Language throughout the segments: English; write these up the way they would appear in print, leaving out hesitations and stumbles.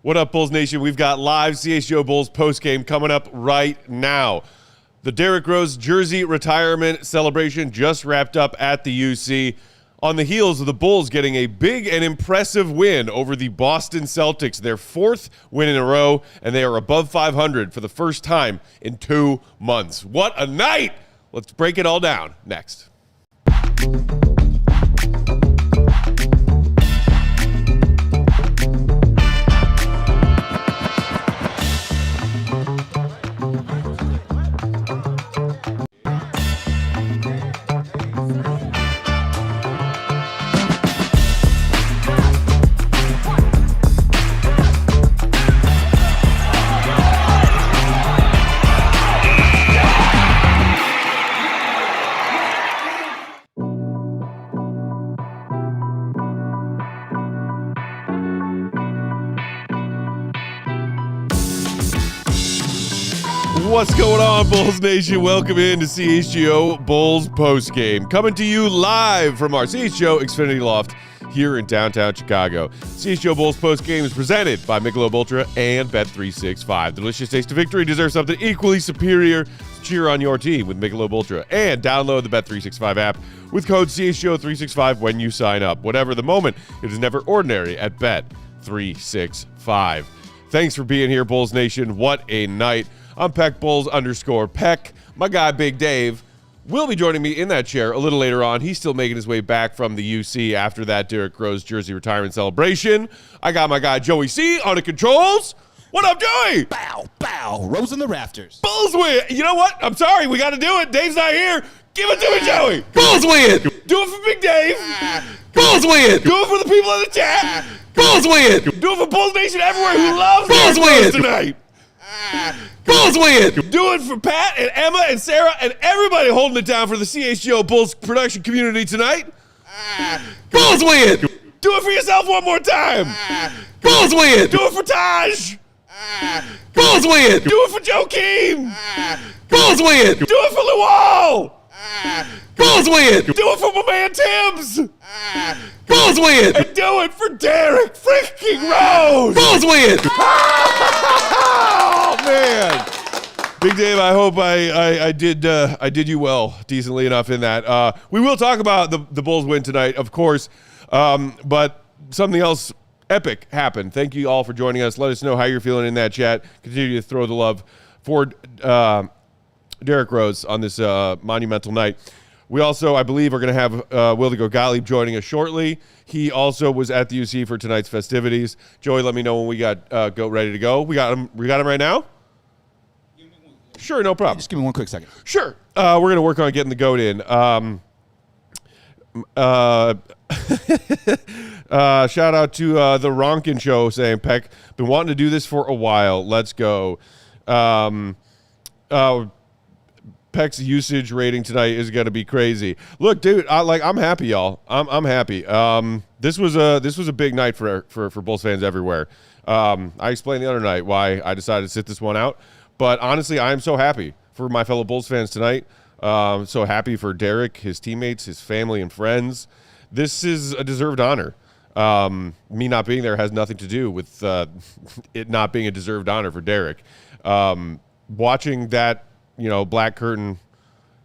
What up, Bulls Nation? We've got live CHGO Bulls postgame coming up right now. The Derrick Rose jersey retirement celebration just wrapped up at the UC on the heels of the Bulls getting a big and impressive win over the Boston Celtics, their fourth win in a row, and they are above 500 for the first time in 2 months. What a night! Let's break it all down next. What's going on, Bulls Nation? Welcome in to CHGO Bulls postgame. Coming to you live from our CHGO Xfinity Loft here in downtown Chicago. CHGO Bulls postgame is presented by Michelob Ultra and Bet365. Delicious taste of victory deserves something equally superior. Cheer on your team with Michelob Ultra and download the Bet365 app with code CHGO365 when you sign up. Whatever the moment, it is never ordinary at Bet365. Thanks for being here, Bulls Nation. What a night. I'm Peck Bulls _Peck. My guy, Big Dave, will be joining me in that chair a little later on. He's still making his way back from the UC after that Derrick Rose jersey retirement celebration. I got my guy, Joey C, on the controls. What up, Joey? Bow, bow. Rose in the Rafters. Bulls win. You know what? I'm sorry. We got to do it. Dave's not here. Give it to me, Joey. Bulls win. Do it for Big Dave. Bulls win. Do it for the people in the chat. Bulls win. Do it for Bulls Nation everywhere who loves Bulls Derrick Rose win tonight. Bulls win. Do it for Pat and Emma and Sarah and everybody holding it down for the CHGO Bulls production community tonight. Bulls win. Do it for yourself one more time. Bulls win. Do it for Taj. Bulls win. Do it for Joakim. Bulls win. Do it for Luol. Bulls win. Do it for my man Tibbs. Bulls win. And do it for Derrick freaking Rose. Bulls win. Oh, man. Big Dave, I hope I did you well, decently enough in that. We will talk about the Bulls win tonight, of course, but something else epic happened. Thank you all for joining us. Let us know how you're feeling in that chat. Continue to throw the love for Derrick Rose on this monumental night. We also, I believe, are going to have Will Gottlieb joining us shortly. He also was at the UC for tonight's festivities. Joey, let me know when we got Goat ready to go. We got him right now? Sure, no problem. Just give me one quick second. Sure. We're going to work on getting the Goat in. Shout out to the Ronkin Show saying, Peck, been wanting to do this for a while. Let's go. Peck's usage rating tonight is going to be crazy. Look, dude, I'm happy, y'all. I'm happy. This was a big night for Bulls fans everywhere. I explained the other night why I decided to sit this one out, but honestly, I am so happy for my fellow Bulls fans tonight. So happy for Derrick, his teammates, his family, and friends. This is a deserved honor. Me not being there has nothing to do with it not being a deserved honor for Derrick. Watching that, black curtain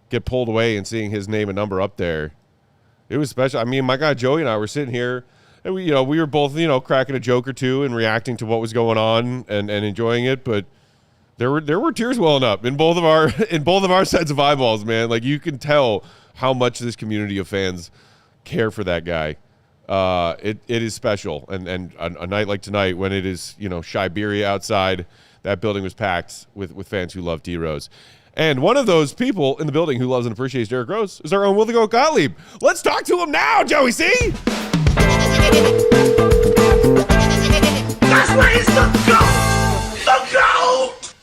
get pulled away and seeing his name and number up there, it was special. I mean, my guy Joey and I were sitting here, and we were both, cracking a joke or two and reacting to what was going on and enjoying it. But there were tears welling up in both of our sets of eyeballs, man. Like, you can tell how much this community of fans care for that guy. It is special, and a night like tonight when it is Shiberia outside, that building was packed with fans who love D Rose. And one of those people in the building who loves and appreciates Derrick Rose is our own Will Gottlieb. Let's talk to him now, Joey C. That's where he's the GOAT! The GOAT!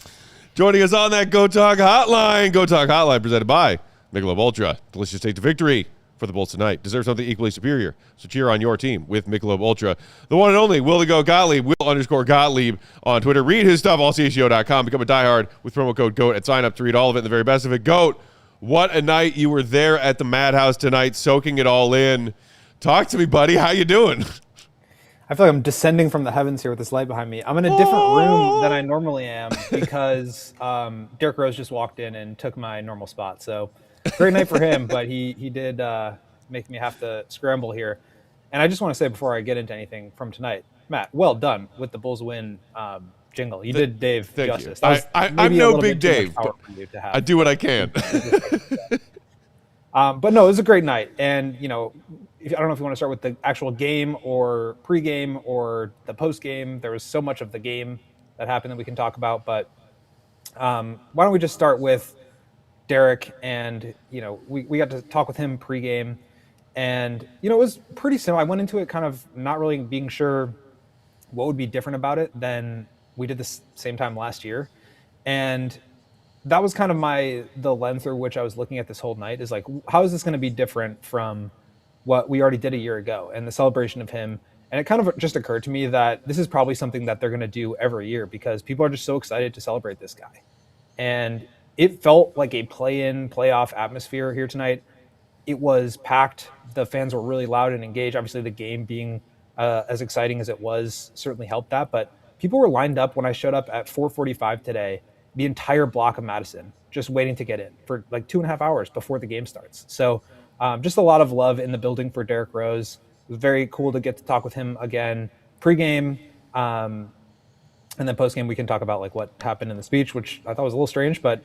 Joining us on that Go Talk Hotline. Go Talk Hotline presented by Michelob Ultra. Delicious take to victory for the Bulls tonight. Deserve something equally superior. So cheer on your team with Michelob Ultra. The one and only Will Gottlieb, Will_Gottlieb on Twitter. Read his stuff, allchgo.com. Become a diehard with promo code GOAT and sign up to read all of it and the very best of it. GOAT, what a night. You were there at the Madhouse tonight, soaking it all in. Talk to me, buddy. How you doing? I feel like I'm descending from the heavens here with this light behind me. I'm in a different room than I normally am because Derrick Rose just walked in and took my normal spot. So great night for him, but he did make me have to scramble here. And I just want to say before I get into anything from tonight, Matt, well done with the Bulls win jingle. You did Dave justice. I'm no big Dave, but I do what I can. But no, it was a great night. And, you know, I don't know if you want to start with the actual game or pregame or the postgame. There was so much of the game that happened that we can talk about. But why don't we just start with Derrick? And, you know, we got to talk with him pregame. And, you know, it was pretty simple. I went into it kind of not really being sure what would be different about it than we did the same time last year. And that was kind of the lens through which I was looking at this whole night, is like, how is this going to be different from what we already did a year ago and the celebration of him? And it kind of just occurred to me that this is probably something that they're going to do every year because people are just so excited to celebrate this guy. And it felt like a play-in, playoff atmosphere here tonight. It was packed. The fans were really loud and engaged. Obviously, the game being as exciting as it was certainly helped that. But people were lined up when I showed up at 4:45 today, the entire block of Madison, just waiting to get in for like 2.5 hours before the game starts. So just a lot of love in the building for Derrick Rose. It was very cool to get to talk with him again pregame. And then postgame, we can talk about like what happened in the speech, which I thought was a little strange, but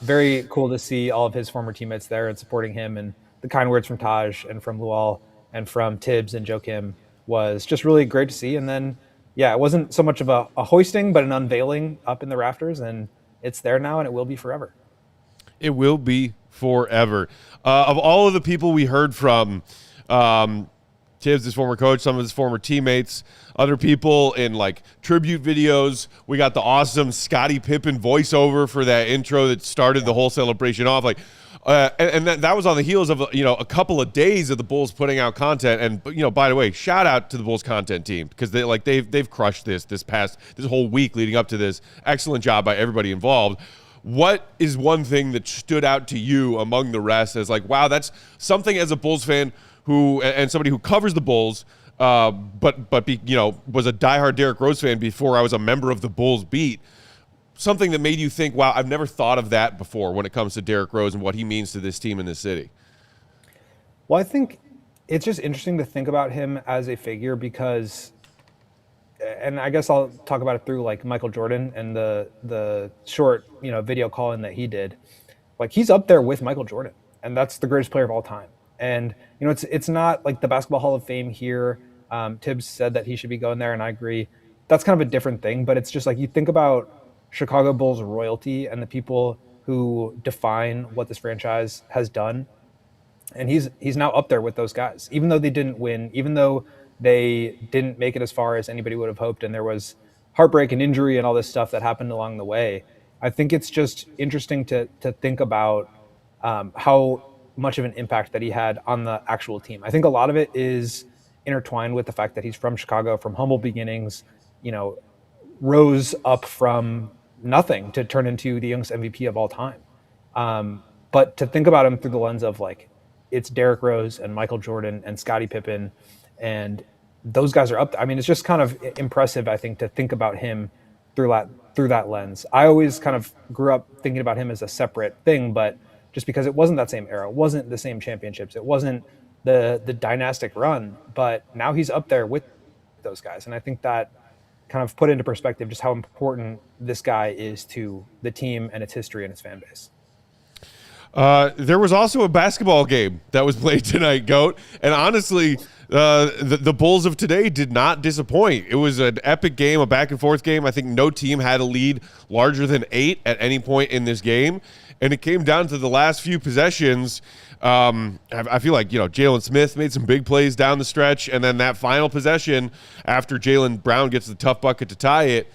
very cool to see all of his former teammates there and supporting him. And the kind words from Taj and from Luol and from Tibbs and Joakim was just really great to see. And then, yeah, it wasn't so much of a hoisting, but an unveiling up in the rafters, and it's there now, and it will be forever. It will be forever. Of all of the people we heard from, Tibbs, his former coach, some of his former teammates, other people in like tribute videos. We got the awesome Scottie Pippen voiceover for that intro that started the whole celebration off. Like, and that was on the heels of a couple of days of the Bulls putting out content. And by the way, shout out to the Bulls content team because they've crushed this whole week leading up to this. Excellent job by everybody involved. What is one thing that stood out to you among the rest as like, wow, that's something as a Bulls fan and somebody who covers the Bulls, but was a diehard Derrick Rose fan before I was a member of the Bulls beat. Something that made you think, wow, I've never thought of that before when it comes to Derrick Rose and what he means to this team in this city. Well, I think it's just interesting to think about him as a figure because, and I guess I'll talk about it through like Michael Jordan and the short, video call-in that he did. Like he's up there with Michael Jordan, and that's the greatest player of all time. And, it's not like the Basketball Hall of Fame here. Tibbs said that he should be going there, and I agree. That's kind of a different thing, but it's just like you think about Chicago Bulls royalty and the people who define what this franchise has done. And he's now up there with those guys, even though they didn't win, even though they didn't make it as far as anybody would have hoped. And there was heartbreak and injury and all this stuff that happened along the way. I think it's just interesting to think about how much of an impact that he had on the actual team. I think a lot of it is intertwined with the fact that he's from Chicago, from humble beginnings, rose up from nothing to turn into the youngest MVP of all time. But to think about him through the lens of like, it's Derrick Rose and Michael Jordan and Scottie Pippen, and those guys are up there. I mean, it's just kind of impressive, I think, to think about him through that lens. I always kind of grew up thinking about him as a separate thing, but just because it wasn't that same era, it wasn't the same championships, it wasn't the dynastic run, but now he's up there with those guys. And I think that kind of put into perspective just how important this guy is to the team and its history and its fan base. There was also a basketball game that was played tonight, Goat. And honestly, the Bulls of today did not disappoint. It was an epic game, a back-and-forth game. I think no team had a lead larger than 8 at any point in this game. And it came down to the last few possessions. I feel like, Jalen Smith made some big plays down the stretch. And then that final possession, after Jaylen Brown gets the tough bucket to tie it,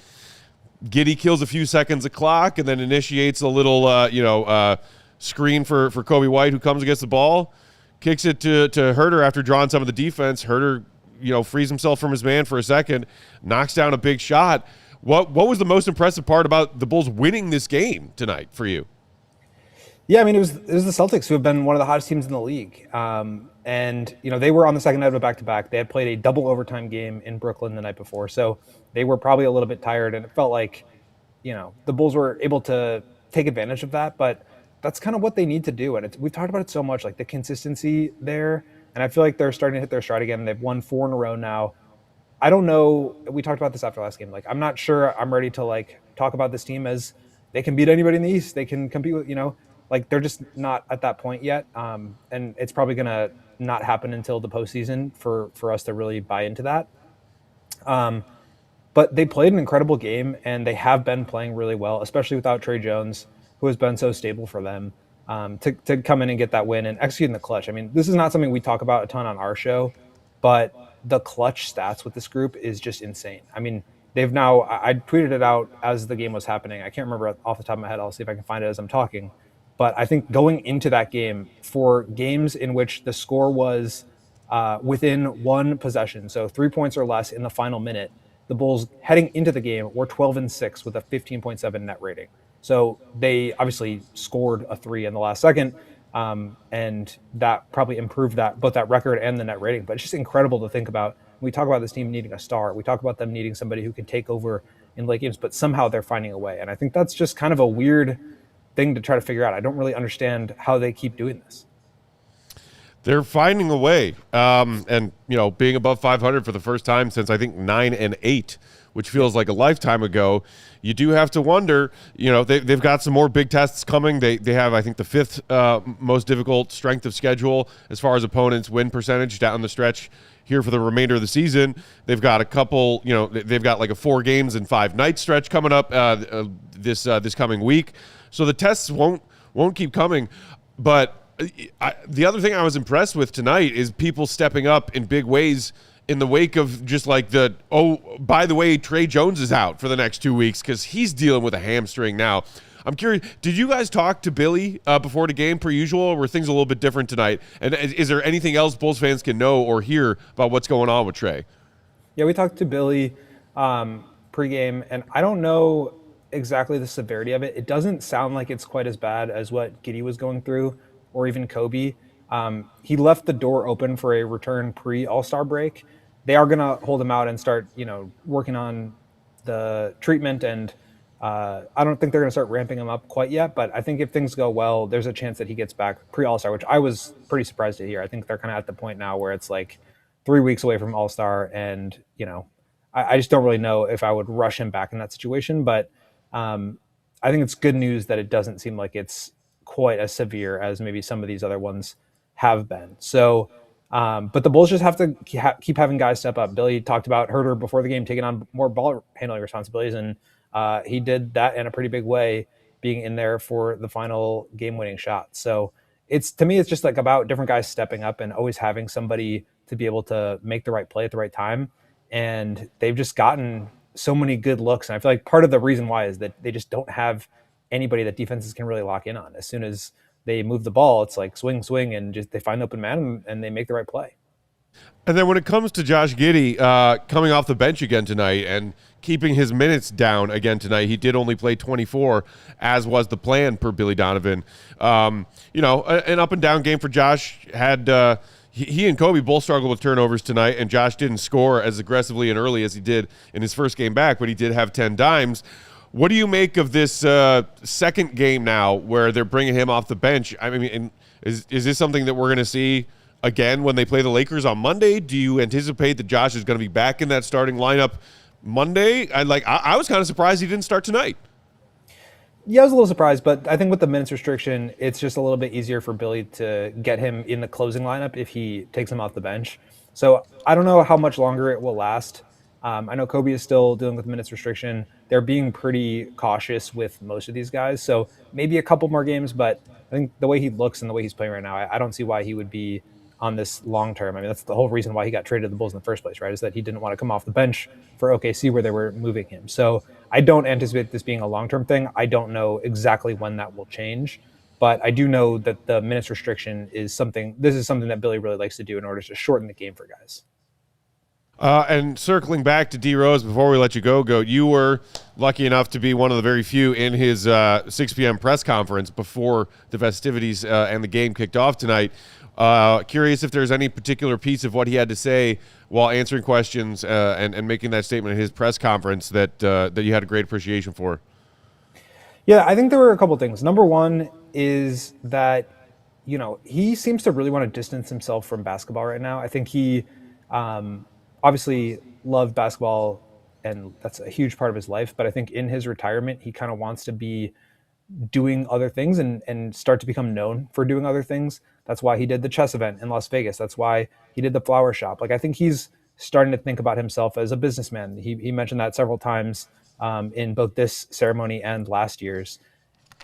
Giddey kills a few seconds of clock and then initiates a little, screen for Coby White, who comes against the ball, kicks it to Huerter after drawing some of the defense. Huerter, frees himself from his man for a second, knocks down a big shot. What was the most impressive part about the Bulls winning this game tonight for you? Yeah, I mean, it was the Celtics who have been one of the hottest teams in the league. And And, they were on the second night of a back-to-back. They had played a double overtime game in Brooklyn the night before. So they were probably a little bit tired, and it felt like, the Bulls were able to take advantage of that. But that's kind of what they need to do. And we've talked about it so much, like the consistency there. And I feel like they're starting to hit their stride again. They've won 4 in a row now. I don't know. We talked about this after last game. Like, I'm not sure I'm ready to talk about this team as they can beat anybody in the East. They can compete with, they're just not at that point yet. And it's probably going to not happen until the postseason for us to really buy into that. But they played an incredible game, and they have been playing really well, especially without Trey Jones, who has been so stable for them, to come in and get that win and execute in the clutch. I mean, this is not something we talk about a ton on our show, but the clutch stats with this group is just insane. I mean, they've now, I tweeted it out as the game was happening. I can't remember off the top of my head. I'll see if I can find it as I'm talking. But I think going into that game, for games in which the score was within 1 possession, so 3 points or less in the final minute, the Bulls heading into the game were 12-6 with a 15.7 net rating. So they obviously scored a 3 in the last second, and that probably improved both that record and the net rating. But it's just incredible to think about. We talk about this team needing a star. We talk about them needing somebody who can take over in late games, but somehow they're finding a way. And I think that's just kind of a weird thing to try to figure out. I don't really understand how they keep doing this. They're finding a way. And, being above 500 for the first time since I think 9 and 8, which feels like a lifetime ago, you do have to wonder, they've got some more big tests coming. They have, I think, the 5th most difficult strength of schedule as far as opponents' win percentage down the stretch here for the remainder of the season. They've got a couple, they've got like a 4 games and 5 night stretch coming up this coming week. So the tests won't keep coming. But the other thing I was impressed with tonight is people stepping up in big ways in the wake of just like by the way, Trey Jones is out for the next 2 weeks because he's dealing with a hamstring now. I'm curious, did you guys talk to Billy before the game per usual, or were things a little bit different tonight? And is there anything else Bulls fans can know or hear about what's going on with Trey? Yeah, we talked to Billy pregame, and I don't know exactly the severity of it. It doesn't sound like it's quite as bad as what Giddey was going through, or even Coby. He left the door open for a return pre-All-Star break. They are going to hold him out and start, working on the treatment, and I don't think they're going to start ramping him up quite yet, but I think if things go well, there's a chance that he gets back pre-All-Star, which I was pretty surprised to hear. I think they're kind of at the point now where it's like 3 weeks away from All-Star, and, I just don't really know if I would rush him back in that situation, but I think it's good news that it doesn't seem like it's quite as severe as maybe some of these other ones have been. So, but the Bulls just have to keep having guys step up. Billy talked about Huerter before the game taking on more ball handling responsibilities, and he did that in a pretty big way, being in there for the final game-winning shot. So to me, it's just like about different guys stepping up and always having somebody to be able to make the right play at the right time. And they've just gotten so many good looks. And I feel like part of the reason why is that they just don't have anybody that defenses can really lock in on. As soon as they move the ball, it's like swing, and just they find open man and they make the right play. And then when it comes to Josh Giddey coming off the bench again tonight and keeping his minutes down again tonight, he did only play 24, as was the plan per Billy Donovan. An up and down game for Josh. He and Coby both struggled with turnovers tonight, and Josh didn't score as aggressively and early as he did in his first game back, but he did have 10 dimes. What do you make of this second game now where they're bringing him off the bench? I mean, is this something that we're going to see again when they play the Lakers on Monday? Do you anticipate that Josh is going to be back in that starting lineup Monday? I was kind of surprised he didn't start tonight. Yeah, I was a little surprised, but I think with the minutes restriction, it's just a little bit easier for Billy to get him in the closing lineup if he takes him off the bench. So I don't know how much longer it will last. I know Coby is still dealing with minutes restriction. They're being pretty cautious with most of these guys. So maybe a couple more games, but I think the way he looks and the way he's playing right now, I don't see why he would be on this long term. I mean, that's the whole reason why he got traded to the Bulls in the first place, right? Is that he didn't want to come off the bench for OKC where they were moving him. So I don't anticipate this being a long-term thing. I don't know exactly when that will change, but I do know that the minutes restriction is something that Billy really likes to do in order to shorten the game for guys. And circling back to D Rose before we let you go, you were lucky enough to be one of the very few in his 6 p.m. press conference before the festivities and the game kicked off tonight. Curious if there's any particular piece of what he had to say while answering questions and making that statement at his press conference that you had a great appreciation for. Yeah, I think there were a couple things. Number one is that, he seems to really want to distance himself from basketball right now. I think he obviously loved basketball, and that's a huge part of his life. But I think in his retirement, he kind of wants to be doing other things and start to become known for doing other things. That's why he did the chess event in Las Vegas. That's why he did the flower shop. Like, I think he's starting to think about himself as a businessman. He mentioned that several times in both this ceremony and last year's.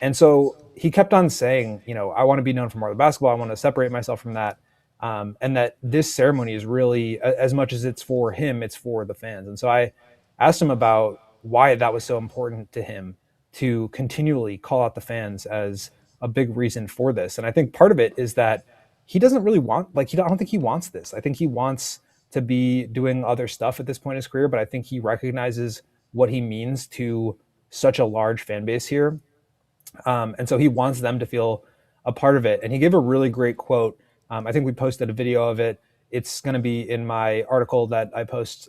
And so he kept on saying, I want to be known for more than basketball. I want to separate myself from that. And that this ceremony is really, as much as it's for him, it's for the fans. And so I asked him about why that was so important to him to continually call out the fans as a big reason for this. And I think part of it is that he doesn't really want, I don't think he wants this. I think he wants to be doing other stuff at this point in his career, but I think he recognizes what he means to such a large fan base here. And so he wants them to feel a part of it. And he gave a really great quote. I think we posted a video of it. It's going to be in my article that I post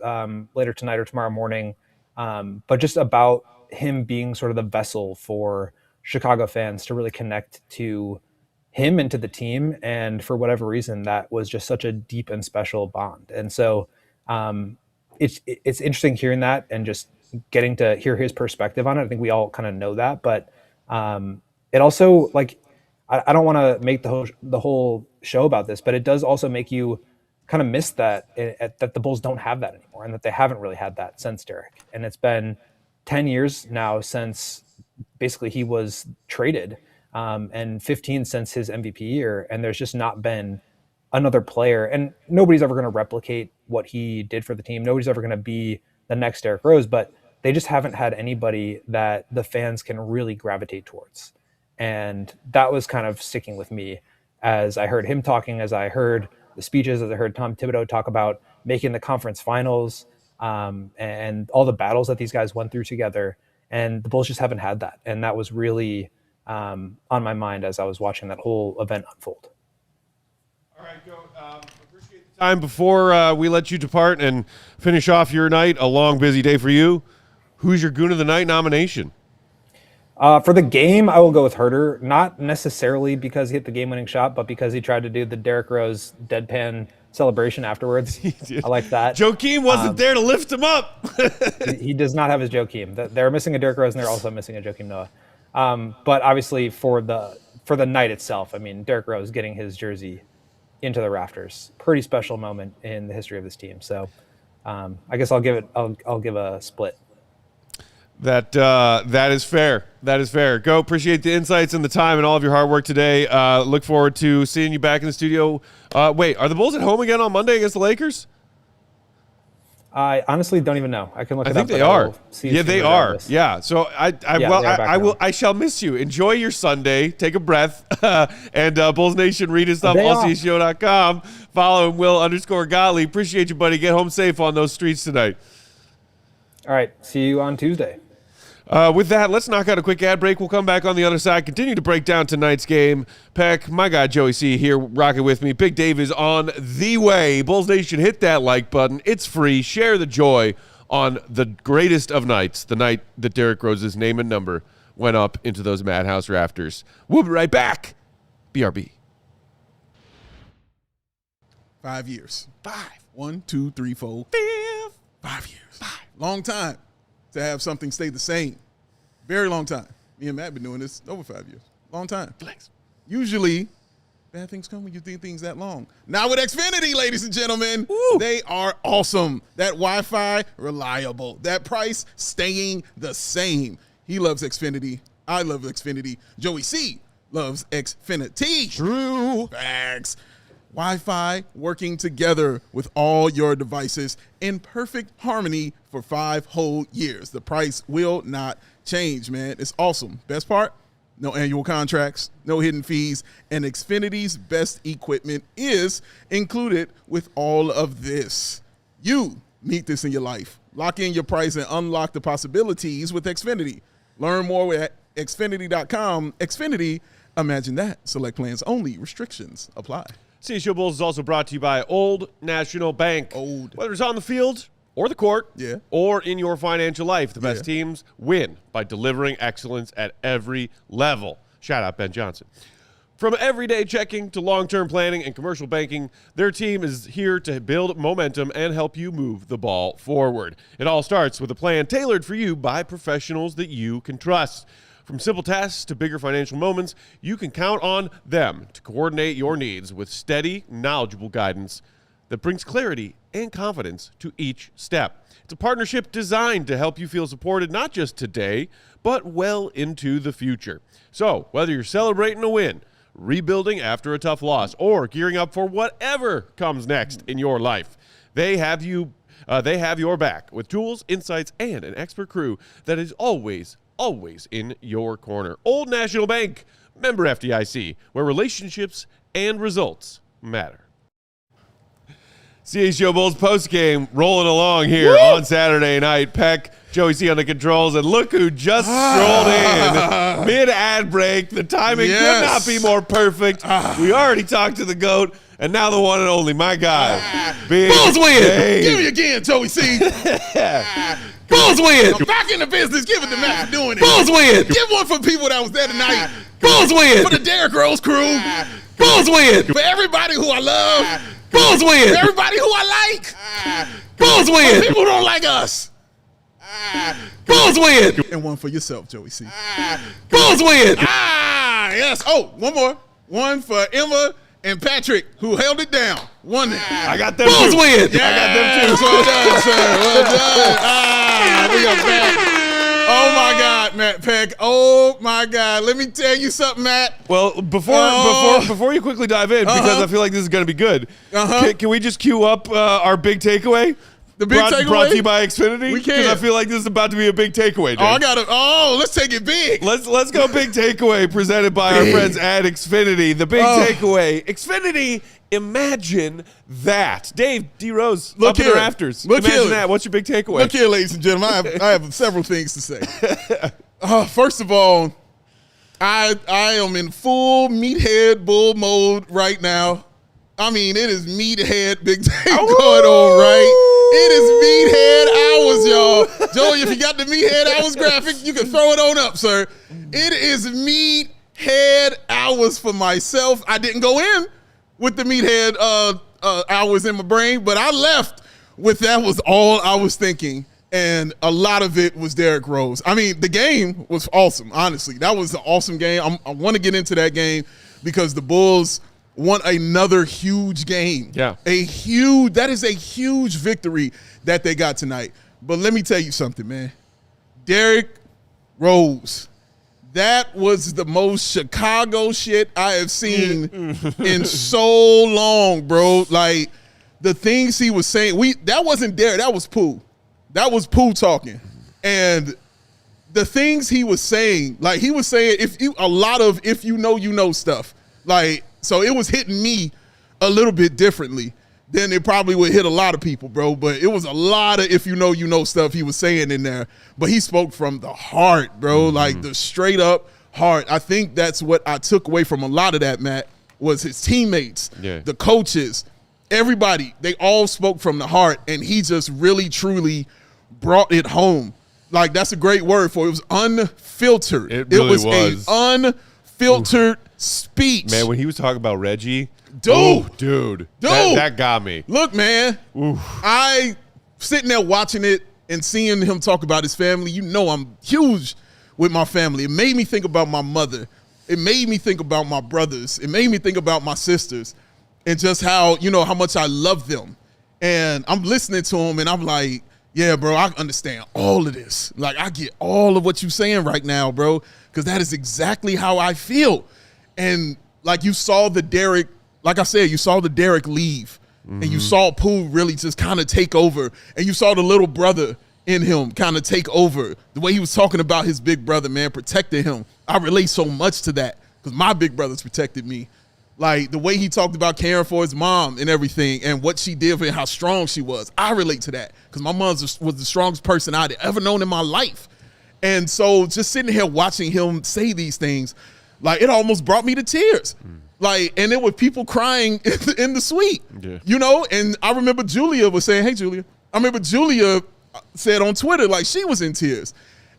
later tonight or tomorrow morning. But just about him being sort of the vessel for Chicago fans to really connect to him and to the team. And for whatever reason, that was just such a deep and special bond. And so it's interesting hearing that and just getting to hear his perspective on it. I think we all kind of know that, but it also, I don't want to make the whole show about this, but it does also make you kind of miss that the Bulls don't have that anymore, and that they haven't really had that since Derrick. And it's been 10 years now since basically he was traded, and 15 since his MVP year. And there's just not been another player, and nobody's ever going to replicate what he did for the team. Nobody's ever going to be the next Derrick Rose, but they just haven't had anybody that the fans can really gravitate towards. And that was kind of sticking with me as I heard him talking, as I heard the speeches, as I heard Tom Thibodeau talk about making the conference finals, and all the battles that these guys went through together. And the Bulls just haven't had that. And that was really on my mind as I was watching that whole event unfold. All right, go. Appreciate the time before we let you depart and finish off your night. A long, busy day for you. Who's your Goon of the Night nomination? For the game, I will go with Huerter, not necessarily because he hit the game-winning shot, but because he tried to do the Derrick Rose deadpan celebration afterwards. I like that. Joakim wasn't there to lift him up. He does not have his Joakim. They're missing a Derrick Rose, and they're also missing a Joakim Noah. But obviously, for the night itself, I mean, Derrick Rose getting his jersey into the rafters, pretty special moment in the history of this team. So, I guess I'll give a split. That is fair. That is fair. Go. Appreciate the insights and the time and all of your hard work today. Look forward to seeing you back in the studio. Wait, are the Bulls at home again on Monday against the Lakers? I honestly don't even know. I can look it up. I think they are. Yeah, they are. Yeah. So I shall miss you. Enjoy your Sunday. Take a breath. And Bulls Nation, read his stuff on CHGO.com. Follow him, Will_Gottlieb. Appreciate you, buddy. Get home safe on those streets tonight. All right. See you on Tuesday. With that, let's knock out a quick ad break. We'll come back on the other side, continue to break down tonight's game. Peck, my guy Joey C here, rocking with me. Big Dave is on the way. Bulls Nation, hit that like button. It's free. Share the joy on the greatest of nights, the night that Derrick Rose's name and number went up into those madhouse rafters. We'll be right back. BRB. 5 years. 1, 2, 3, 4. 5 years. Long time to have something stay the same. Very long time. Me and Matt been doing this over 5 years. Long time. Flex. Usually, bad things come when you do things that long. Now with Xfinity, ladies and gentlemen, they are awesome. That Wi-Fi, reliable. That price, staying the same. He loves Xfinity. I love Xfinity. Joey C loves Xfinity. True. Facts. Wi-Fi working together with all your devices in perfect harmony for 5 whole years. The price will not change, man. It's awesome. Best part, no annual contracts, no hidden fees, and Xfinity's best equipment is included with all of this. You need this in your life. Lock in your price and unlock the possibilities with Xfinity. Learn more at Xfinity.com. Xfinity, imagine that. Select plans only. Restrictions apply. CHGO Bulls is also brought to you by Old National Bank. Whether it's on the field or the court or in your financial life, the best teams win by delivering excellence at every level. Shout out Ben Johnson. From everyday checking to long-term planning and commercial banking, their team is here to build momentum and help you move the ball forward. It all starts with a plan tailored for you by professionals that you can trust. From simple tasks to bigger financial moments, you can count on them to coordinate your needs with steady, knowledgeable guidance that brings clarity and confidence to each step. It's a partnership designed to help you feel supported not just today, but well into the future. So, whether you're celebrating a win, rebuilding after a tough loss, or gearing up for whatever comes next in your life, they have your back with tools, insights, and an expert crew that is always in your corner. Old National Bank, member FDIC, where relationships and results matter. CHGO Bulls postgame rolling along here on Saturday night. Peck, Joey C on the controls, and look who just strolled in mid-ad break. The timing could not be more perfect. We already talked to the GOAT, and now the one and only, my guy. Bulls win! Give me again, Joey C. Bulls win! Back in the business. Give it to Matt for doing it. Bulls win! Give one for people that was there tonight. Bulls win! For the Derrick Rose crew. Bulls win! For everybody who I love. Bulls win! For everybody who I like. Bulls win! For people who don't like us. Bulls win! And one for yourself, Joey C. Bulls win! Yes. Oh, one more. One for Emma and Patrick, who held it down. One. I got them Bulls too. win! Yeah. I got them too. Well done, sir. Well done. We are back. Oh, my God, Matt Peck. Oh, my God. Let me tell you something, Matt. Well, before you quickly dive in, because I feel like this is going to be good, can we just cue up our big takeaway? The big takeaway? Brought to you by Xfinity? We can. Because I feel like this is about to be a big takeaway, dude. Let's take it big. Let's go big takeaway presented by our friends at Xfinity. The big takeaway. Xfinity, imagine that. Dave, D. Rose, up in the Rafters. Imagine that. What's your big takeaway? Look here, ladies and gentlemen. I have several things to say. First of all, I am in full meathead bull mode right now. I mean, it is meathead big take going on, right? It is meathead hours, y'all. Joey, if you got the meathead hours graphic, you can throw it on up, sir. It is meathead hours for myself. I didn't go in with the meathead hours in my brain, but I left with that was all I was thinking. And a lot of it was Derrick Rose. I mean, the game was awesome, honestly. That was an awesome game. I want to get into that game because the Bulls won another huge game. Yeah. That is a huge victory that they got tonight. But let me tell you something, man. Derrick Rose, that was the most Chicago shit I have seen in so long, bro. Like, the things he was saying, that wasn't Derrick, that was Pooh. That was Pooh talking. And the things he was saying, like he was saying if you know stuff. Like, so it was hitting me a little bit differently than it probably would hit a lot of people, bro. But it was a lot of if you know stuff he was saying in there. But he spoke from the heart, bro, like the straight up heart. I think that's what I took away from a lot of that, Matt, was his teammates, the coaches, everybody. They all spoke from the heart, and he just really, truly brought it home. Like, that's a great word for it. It was unfiltered. It really was an unfiltered speech. Man, when he was talking about Reggie, dude, that got me. Look, man, I sitting there watching it and seeing him talk about his family. You know, I'm huge with my family. It made me think about my mother. It made me think about my brothers. It made me think about my sisters and just how much I love them. And I'm listening to him and I'm like, yeah, bro, I understand all of this. Like, I get all of what you're saying right now, bro, because that is exactly how I feel. And like you saw the Derrick, like I said, you saw the Derrick leave, and you saw Pooh really just kind of take over, and you saw the little brother in him kind of take over. The way he was talking about his big brother, man, protecting him. I relate so much to that because my big brothers protected me. Like, the way he talked about caring for his mom and everything and what she did and how strong she was. I relate to that because my mom was the strongest person I'd ever known in my life. And so just sitting here watching him say these things, like, it almost brought me to tears. Like, and there were people crying in the suite, you know? And I remember Julia was saying, hey, Julia. I remember Julia said on Twitter, like, she was in tears.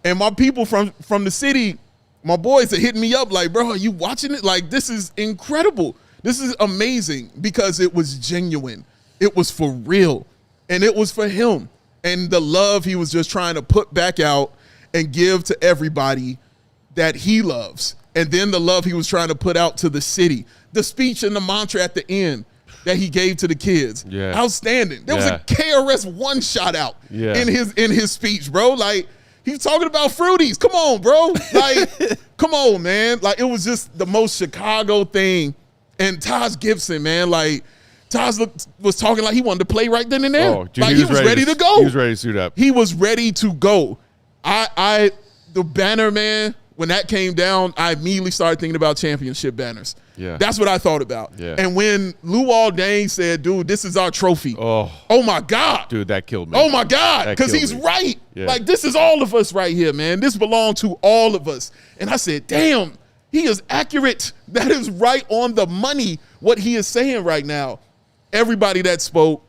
And my people from the city, my boys are hitting me up like, bro, are you watching it? Like, this is incredible. This is amazing because it was genuine. It was for real. And it was for him. And the love he was just trying to put back out and give to everybody that he loves. And then the love he was trying to put out to the city. The speech and the mantra at the end that he gave to the kids. Yeah. Outstanding. There was a KRS-One shout out in his speech, bro. Like, he's talking about fruities. Come on, bro. Like, come on, man. Like, it was just the most Chicago thing. And Taj Gibson, man, like, Taj was talking like he wanted to play right then and there. Oh, dude, like, he was ready to go. He was ready to suit up. He was ready to go. The banner, man, when that came down, I immediately started thinking about championship banners. Yeah. That's what I thought about. Yeah. And when Luol Deng said, dude, this is our trophy. Oh my God. Dude, that killed me. Oh, my God. Because he's right. Yeah. Like, this is all of us right here, man. This belongs to all of us. And I said, damn, he is accurate. That is right on the money, what he is saying right now. Everybody that spoke,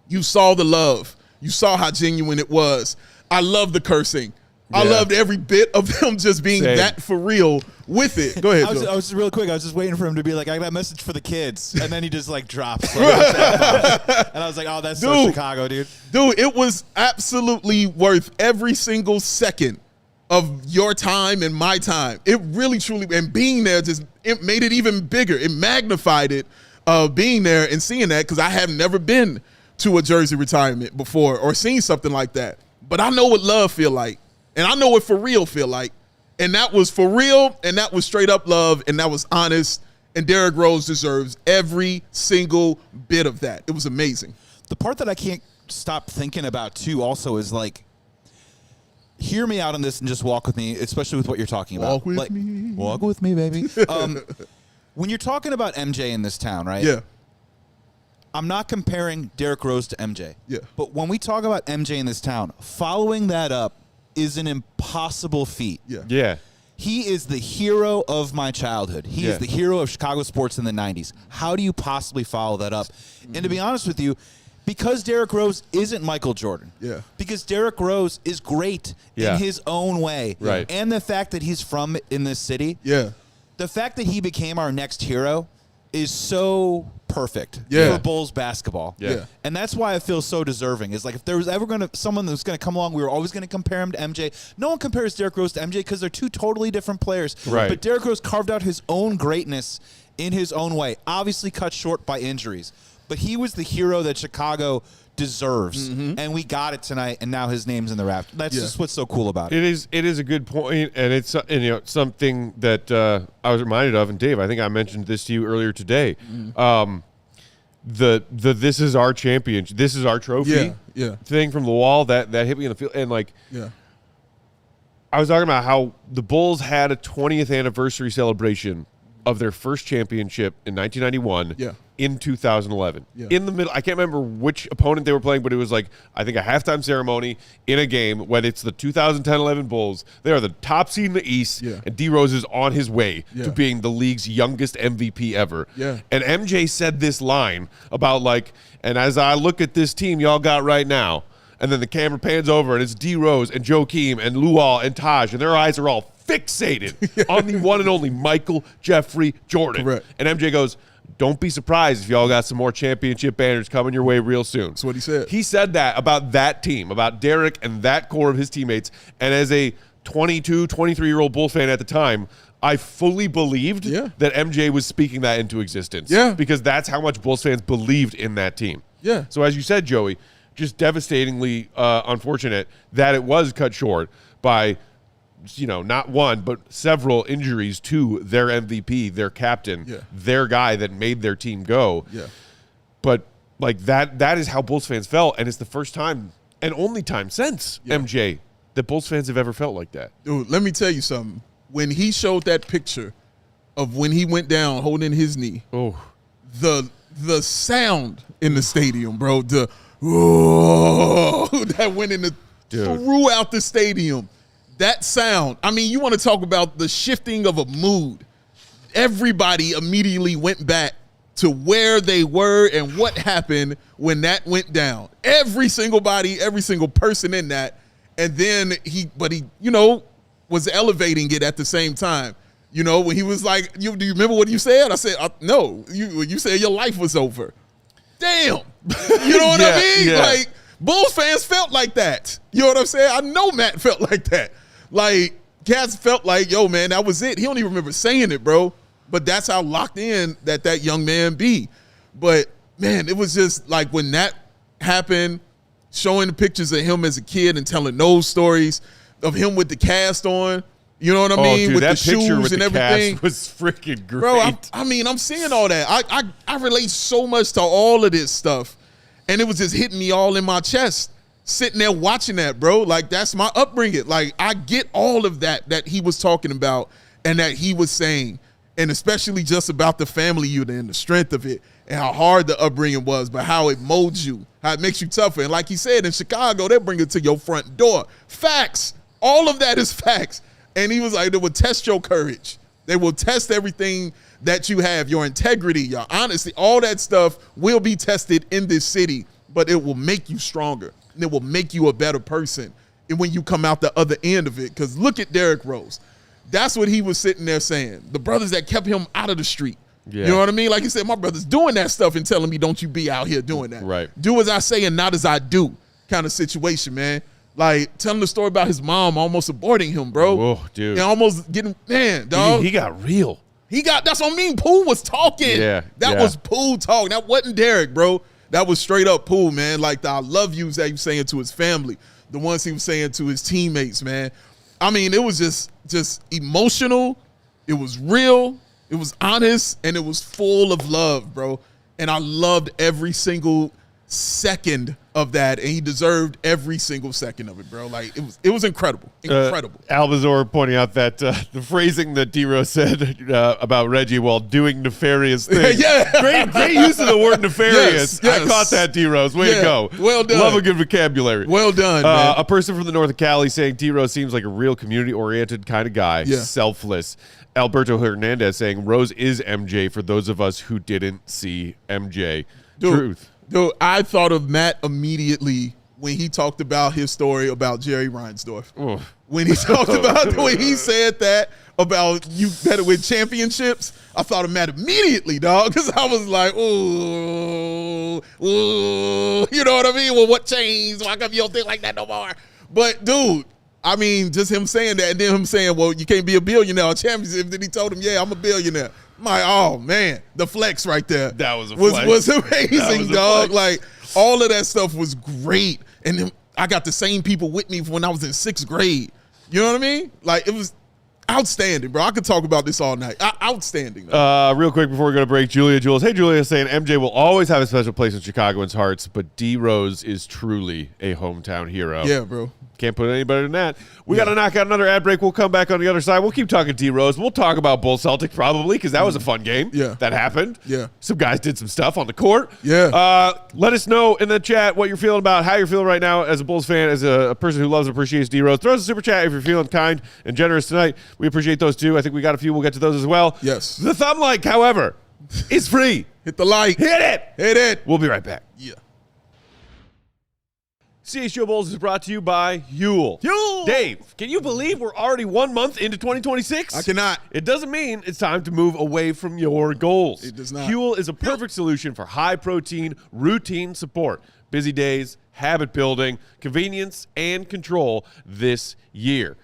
you saw the love. You saw how genuine it was. I love the cursing. Yeah. I loved every bit of them just being that for real with it. Go ahead, I was just real quick. I was just waiting for him to be like, I got a message for the kids. And then he just like drops. And I was like, oh, that's so Chicago, dude. Dude, it was absolutely worth every single second of your time and my time. It really, truly, and being there it made it even bigger. It magnified it, being there and seeing that, because I have never been to a jersey retirement before or seen something like that. But I know what love feel like. And I know what for real feel like. And that was for real, and that was straight up love, and that was honest. And Derrick Rose deserves every single bit of that. It was amazing. The part that I can't stop thinking about, too, also is, like, hear me out on this and just walk with me, especially with what you're talking about. Walk with me. Walk with me, baby. When you're talking about MJ in this town, right? Yeah. I'm not comparing Derrick Rose to MJ. Yeah. But when we talk about MJ in this town, following that up is an impossible feat. Yeah. Yeah. He is the hero of my childhood. He is the hero of Chicago sports in the 90s. How do you possibly follow that up? And to be honest with you, because Derrick Rose isn't Michael Jordan. Yeah. Because Derrick Rose is great in his own way. Right. And the fact that he's from in this city. Yeah. The fact that he became our next hero is so perfect for Bulls basketball. Yeah. And that's why I feel so deserving. Is like, if there was ever someone that was going to come along, we were always going to compare him to MJ. No one compares Derrick Rose to MJ because they're two totally different players. Right. But Derrick Rose carved out his own greatness in his own way, obviously cut short by injuries. But he was the hero that Chicago deserves, and we got it tonight, and now his name's in the Rafters. That's just what's so cool about it. It is a good point, and it's something that I was reminded of. And Dave, I think I mentioned this to you earlier today. The this is our championship, this is our trophy thing from the wall that hit me in the field, and like I was talking about how the Bulls had a 20th anniversary celebration of their first championship in 1991 in 2011. In the middle, I can't remember which opponent they were playing, but it was like, I think a halftime ceremony in a game when it's the 2010-11 Bulls. They are the top seed in the East, and D. Rose is on his way to being the league's youngest MVP ever. And MJ said this line about like, and as I look at this team y'all got right now, and then the camera pans over and it's D. Rose and Joakim and Luol and Taj, and their eyes are all fixated on the one and only Michael Jeffrey Jordan. Correct. And MJ goes, don't be surprised if y'all got some more championship banners coming your way real soon. That's what he said. He said that about that team, about Derrick and that core of his teammates. And as a 22, 23-year-old Bulls fan at the time, I fully believed that MJ was speaking that into existence. Because that's how much Bulls fans believed in that team. So as you said, Joey, just devastatingly unfortunate that it was cut short by, not one, but several injuries to their MVP, their captain, their guy that made their team go. But like that is how Bulls fans felt, and it's the first time and only time since MJ that Bulls fans have ever felt like that. Dude, let me tell you something. When he showed that picture of when he went down holding his knee, the sound in the stadium, bro, that went throughout the stadium. That sound, I mean, you want to talk about the shifting of a mood. everybody immediately went back to where they were and what happened when that went down. Every single body, every single person in that. And then he, you know, was elevating it at the same time. You know, when he was like, do you remember what you said? I said, no. You said your life was over. Damn. You know what I mean? Yeah. Like, Bulls fans felt like that. You know what I'm saying? I know Matt felt like that. Like, cats felt like, yo, man, that was it. He don't even remember saying it, bro. But that's how locked in that young man be. But, man, it was just like when that happened, showing the pictures of him as a kid and telling those stories of him with the cast on. You know what I mean? Dude, with that the shoes with and the everything. Cast was freaking great. Bro, I'm seeing all that. I relate so much to all of this stuff. And it was just hitting me all in my chest, sitting there watching that, bro. Like, that's my upbringing. Like, I get all of that he was talking about and that he was saying. And especially just about the family unit and the strength of it and how hard the upbringing was, but how it molds you, how it makes you tougher. And like he said, in Chicago, they bring it to your front door. Facts. All of that is facts. And he was like, they will test your courage. They will test everything that you have, your integrity, your honesty. All that stuff will be tested in this city, but it will make you stronger. And it will make you a better person and when you come out the other end of it. Because look at Derrick Rose. That's what he was sitting there saying. The brothers that kept him out of the street. Yeah. You know what I mean? Like he said, my brother's doing that stuff and telling me, don't you be out here doing that. Right. Do as I say and not as I do kind of situation, man. Like, telling the story about his mom almost aborting him, bro. Whoa, dude. And almost getting, man, dog. He got real. That's what I mean. Pooh was talking. Yeah. That was Pooh talking. That wasn't Derrick, bro. That was straight up Pooh, man. Like the I love yous that he was saying to his family, the ones he was saying to his teammates, man. I mean, it was just emotional. It was real. It was honest, and it was full of love, bro. And I loved every single second of that, and he deserved every single second of it, bro. Like, it was incredible. Incredible. Albazor pointing out that the phrasing that D-Rose said about Reggie while doing nefarious things. Yeah. Great use of the word nefarious. Yes. I caught that, D-Rose. Way to go. Well done. Love a good vocabulary. Well done, man. A person from the north of Cali saying D-Rose seems like a real community-oriented kind of guy. Yeah. Selfless. Alberto Hernandez saying Rose is MJ for those of us who didn't see MJ. Truth. Dude, I thought of Matt immediately when he talked about his story about Jerry Reinsdorf. Oof. When he talked about the way he said that about you better win championships, I thought of Matt immediately, dog, because I was like, ooh, you know what I mean? Well, what changed? Why come you don't think like that no more? But, dude, I mean, just him saying that and then him saying, well, you can't be a billionaire on championship. Then he told him, yeah, I'm a billionaire. My, oh, man, the flex right there. That was a flex. Was amazing, dog. Flex. Like, all of that stuff was great. And then I got the same people with me when I was in 6th grade. You know what I mean? Like, it was outstanding, bro. I could talk about this all night. Outstanding. Real quick before we go to break, Julia Jules. Hey, Julia saying MJ will always have a special place in Chicagoans' hearts, but D Rose is truly a hometown hero. Yeah, bro. Can't put any better than that. We got to knock out another ad break. We'll come back on the other side. We'll keep talking D-Rose. We'll talk about Bulls Celtics probably because that was a fun game. Yeah. That happened. Yeah. Some guys did some stuff on the court. Yeah. Let us know in the chat what you're feeling about, how you're feeling right now as a Bulls fan, as a person who loves and appreciates D-Rose. Throw us a super chat if you're feeling kind and generous tonight. We appreciate those too. I think we got a few. We'll get to those as well. Yes. The thumb like, however, is free. Hit the like. Hit it. Hit it. We'll be right back. Yeah. CHGO Bulls is brought to you by Huel. Dave, can you believe we're already 1 month into 2026? I cannot. It doesn't mean it's time to move away from your goals. It does not. Huel is a perfect solution for high-protein, routine support, busy days, habit building, convenience, and control this year.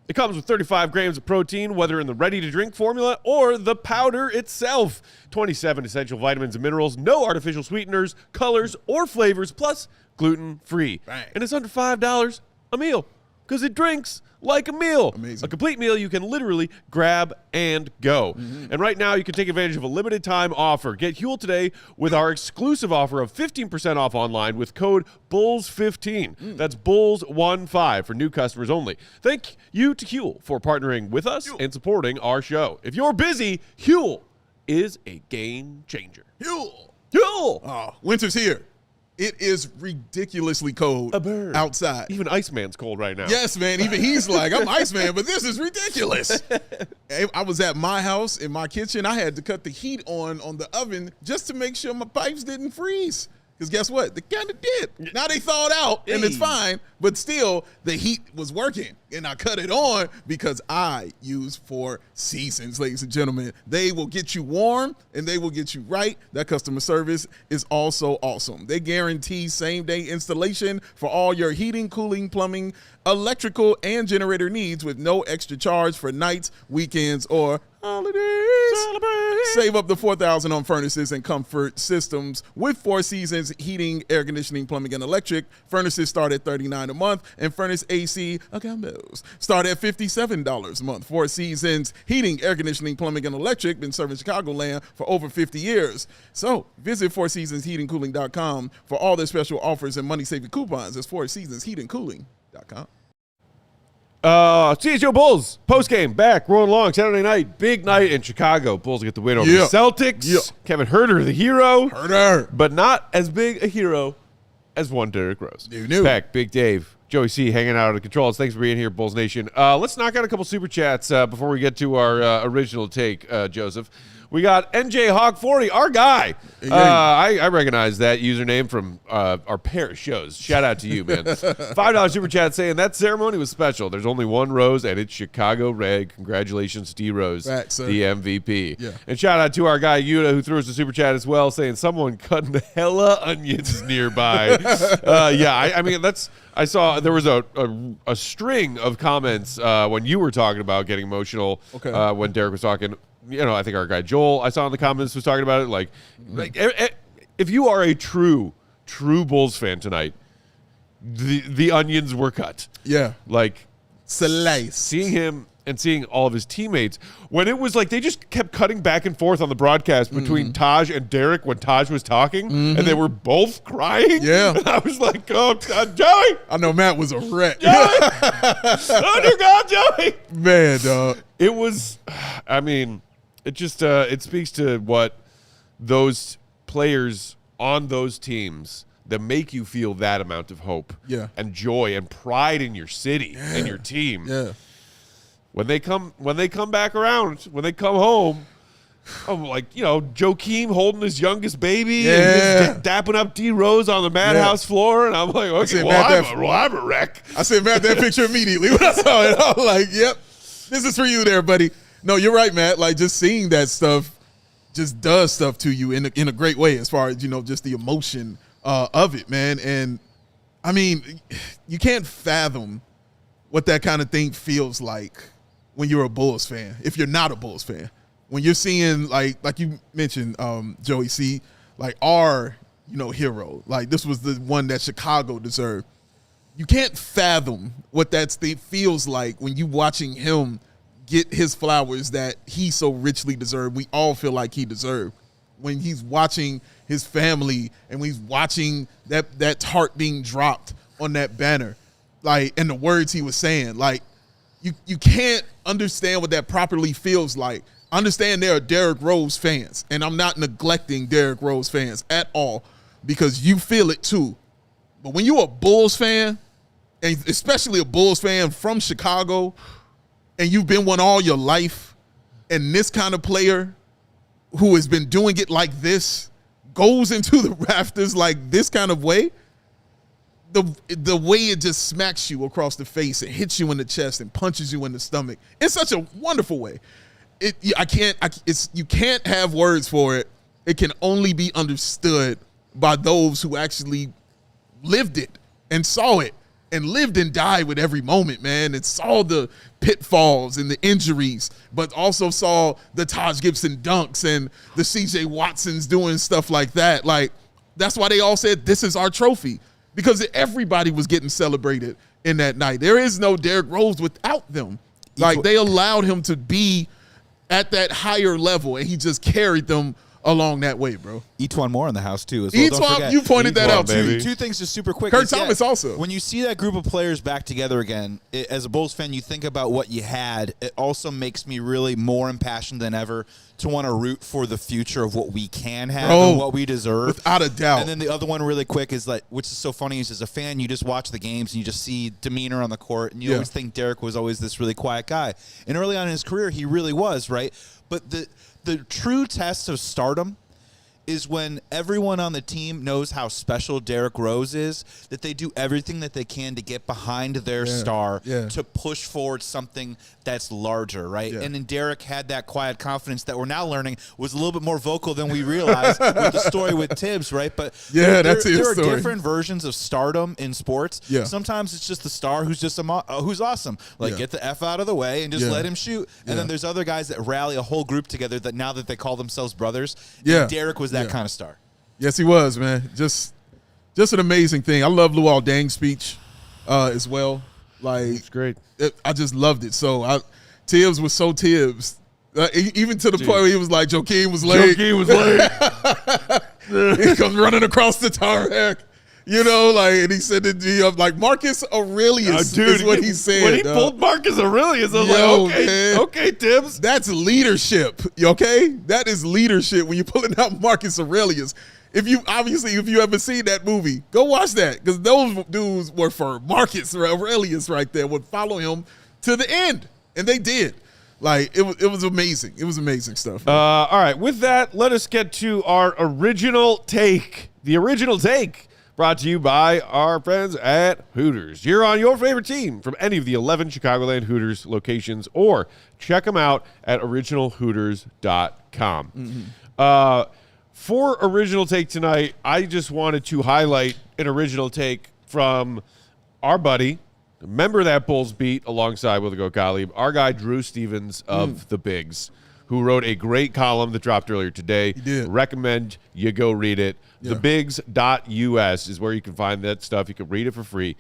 It comes with 35 grams of protein, whether in the ready-to-drink formula or the powder itself. 27 essential vitamins and minerals, no artificial sweeteners, colors, or flavors, plus gluten-free. Bang. And it's under $5 a meal because it drinks like a meal. Amazing. A complete meal you can literally grab and go. And right now you can take advantage of a limited time offer. Get Huel today with our exclusive offer of 15% off online with code BULLS15. That's BULLS15 for new customers only. Thank you to Huel for partnering with us and supporting our show. If you're busy, Huel is a game changer. Huel. Huel! Oh, winter's here. It is ridiculously cold outside. Even Iceman's cold right now. Yes, man. Even he's like, I'm Iceman, but this is ridiculous. I was at my house in my kitchen. I had to cut the heat on the oven just to make sure my pipes didn't freeze. Because guess what? They kind of did. Now they thawed out, and it's fine. But still, the heat was working. And I cut it on because I use Four Seasons, ladies and gentlemen. They will get you warm, and they will get you right. That customer service is also awesome. They guarantee same-day installation for all your heating, cooling, plumbing, electrical, and generator needs with no extra charge for nights, weekends, or holidays. Save up to $4,000 on furnaces and comfort systems with Four Seasons heating, air conditioning, plumbing, and electric. Furnaces start at $39 a month, and furnace AC combos start at $57 a month. Four Seasons heating, air conditioning, plumbing, and electric been serving Chicagoland for over 50 years. So visit FourSeasonsHeatingCooling.com for all their special offers and money-saving coupons. It's FourSeasonsHeatingCooling.com. CHGO Bulls post-game back rolling along Saturday night, big night in Chicago. Bulls get the win over the Celtics. Kevin Huerter, the hero, but not as big a hero as one Derrick Rose. Peck, Big Dave, Joey C hanging out at the controls. Thanks for being here, Bulls Nation. Let's knock out a couple super chats before we get to our original take, Joseph. We got NJ Hawk 40, our guy. I recognize that username from our pair of shows. Shout out to you, man. $5 super chat saying that ceremony was special. There's only one Rose, and it's Chicago Red. Congratulations, D Rose, the MVP. Yeah. And shout out to our guy Yuta, who threw us a super chat as well, saying someone cutting hella onions nearby. I mean I saw there was a string of comments when you were talking about getting emotional when Derrick was talking. You know, I think our guy Joel, I saw in the comments, was talking about it. Like if you are a true Bulls fan tonight, the onions were cut. Yeah. Like, slice. Seeing him and seeing all of his teammates, when it was like they just kept cutting back and forth on the broadcast between Taj and Derrick when Taj was talking, and they were both crying. Yeah. And I was like, oh, God, Joey. I know Matt was a wreck. Joey. Oh, dear God, Joey. Man, dog. It was, I mean, it just it speaks to what those players on those teams that make you feel that amount of hope and joy and pride in your city and your team. Yeah. When they come back around, when they come home, I'm like, you know, Joakim holding his youngest baby and dapping up D Rose on the madhouse floor, and I'm like, okay, I'm a wreck. I sent Matt that picture immediately when I saw it. I was like, yep, this is for you there, buddy. No, you're right, Matt. Like, just seeing that stuff just does stuff to you in a great way as far as, you know, just the emotion of it, man. And, I mean, you can't fathom what that kind of thing feels like when you're a Bulls fan, if you're not a Bulls fan. When you're seeing, like you mentioned, Joey C., like our, you know, hero. Like, this was the one that Chicago deserved. You can't fathom what that feels like when you watching him get his flowers that he so richly deserved. We all feel like he deserved. When he's watching his family and he's watching that heart being dropped on that banner, like, and the words he was saying, like, you can't understand what that properly feels like. Understand there are Derrick Rose fans, and I'm not neglecting Derrick Rose fans at all because you feel it too. But when you're a Bulls fan, and especially a Bulls fan from Chicago, and you've been one all your life, and this kind of player who has been doing it like this goes into the rafters like this kind of way, the way it just smacks you across the face and hits you in the chest and punches you in the stomach in such a wonderful way. You can't have words for it. It can only be understood by those who actually lived it and saw it and lived and died with every moment, man, and saw the pitfalls and the injuries, but also saw the Taj Gibson dunks and the CJ Watsons doing stuff like that. Like, that's why they all said, this is our trophy, because everybody was getting celebrated in that night. There is no Derrick Rose without them. Like, they allowed him to be at that higher level, and he just carried them along that way, bro. Etuan Moore in the house, too. As well. Don't Etuan, forget. you pointed that out, too. Two things just super quick. Kurt Thomas also. When you see that group of players back together again, as a Bulls fan, you think about what you had. It also makes me really more impassioned than ever to want to root for the future of what we can have and what we deserve. Without a doubt. And then the other one really quick is, like, which is so funny, is as a fan, you just watch the games and you just see demeanor on the court, and you always think Derrick was always this really quiet guy. And early on in his career, he really was, right? But the true test of stardom is when everyone on the team knows how special Derrick Rose is, that they do everything that they can to get behind their star to push forward something that's larger, right? And then Derrick had that quiet confidence that we're now learning was a little bit more vocal than we realized with the story with Tibbs, right? But there are different versions of stardom in sports. Yeah. Sometimes it's just the star who's just who's awesome. Like, get the F out of the way and just let him shoot. And then there's other guys that rally a whole group together that now that they call themselves brothers. And Derrick was that kind of star. Yes, he was, man. Just an amazing thing. I love Luol Deng's speech as well. Like, it's great. I just loved it. So Tibbs was so Tibbs. Even to the point where he was like, Joakim was late. Joakim was late. He comes running across the tarmac. You know, like, and he said it, like, Marcus Aurelius is what he said. When he pulled Marcus Aurelius, I was like, okay, Tibbs. That's leadership, okay? That is leadership when you're pulling out Marcus Aurelius. If you haven't seen that movie, go watch that, because those dudes were for Marcus Aurelius right there, would follow him to the end, and they did. Like, it was amazing. It was amazing stuff. All right, with that, let us get to our original take. The original take. Brought to you by our friends at Hooters. You're on your favorite team from any of the 11 Chicagoland Hooters locations, or check them out at originalhooters.com. For Original Take tonight, I just wanted to highlight an Original Take from our buddy, member of that Bulls beat alongside Will Gottlieb, our guy Drew Stevens of The Bigs, who wrote a great column that dropped earlier today. He did. Recommend you go read it. Yeah. Thebigs.us is where you can find that stuff. You can read it for free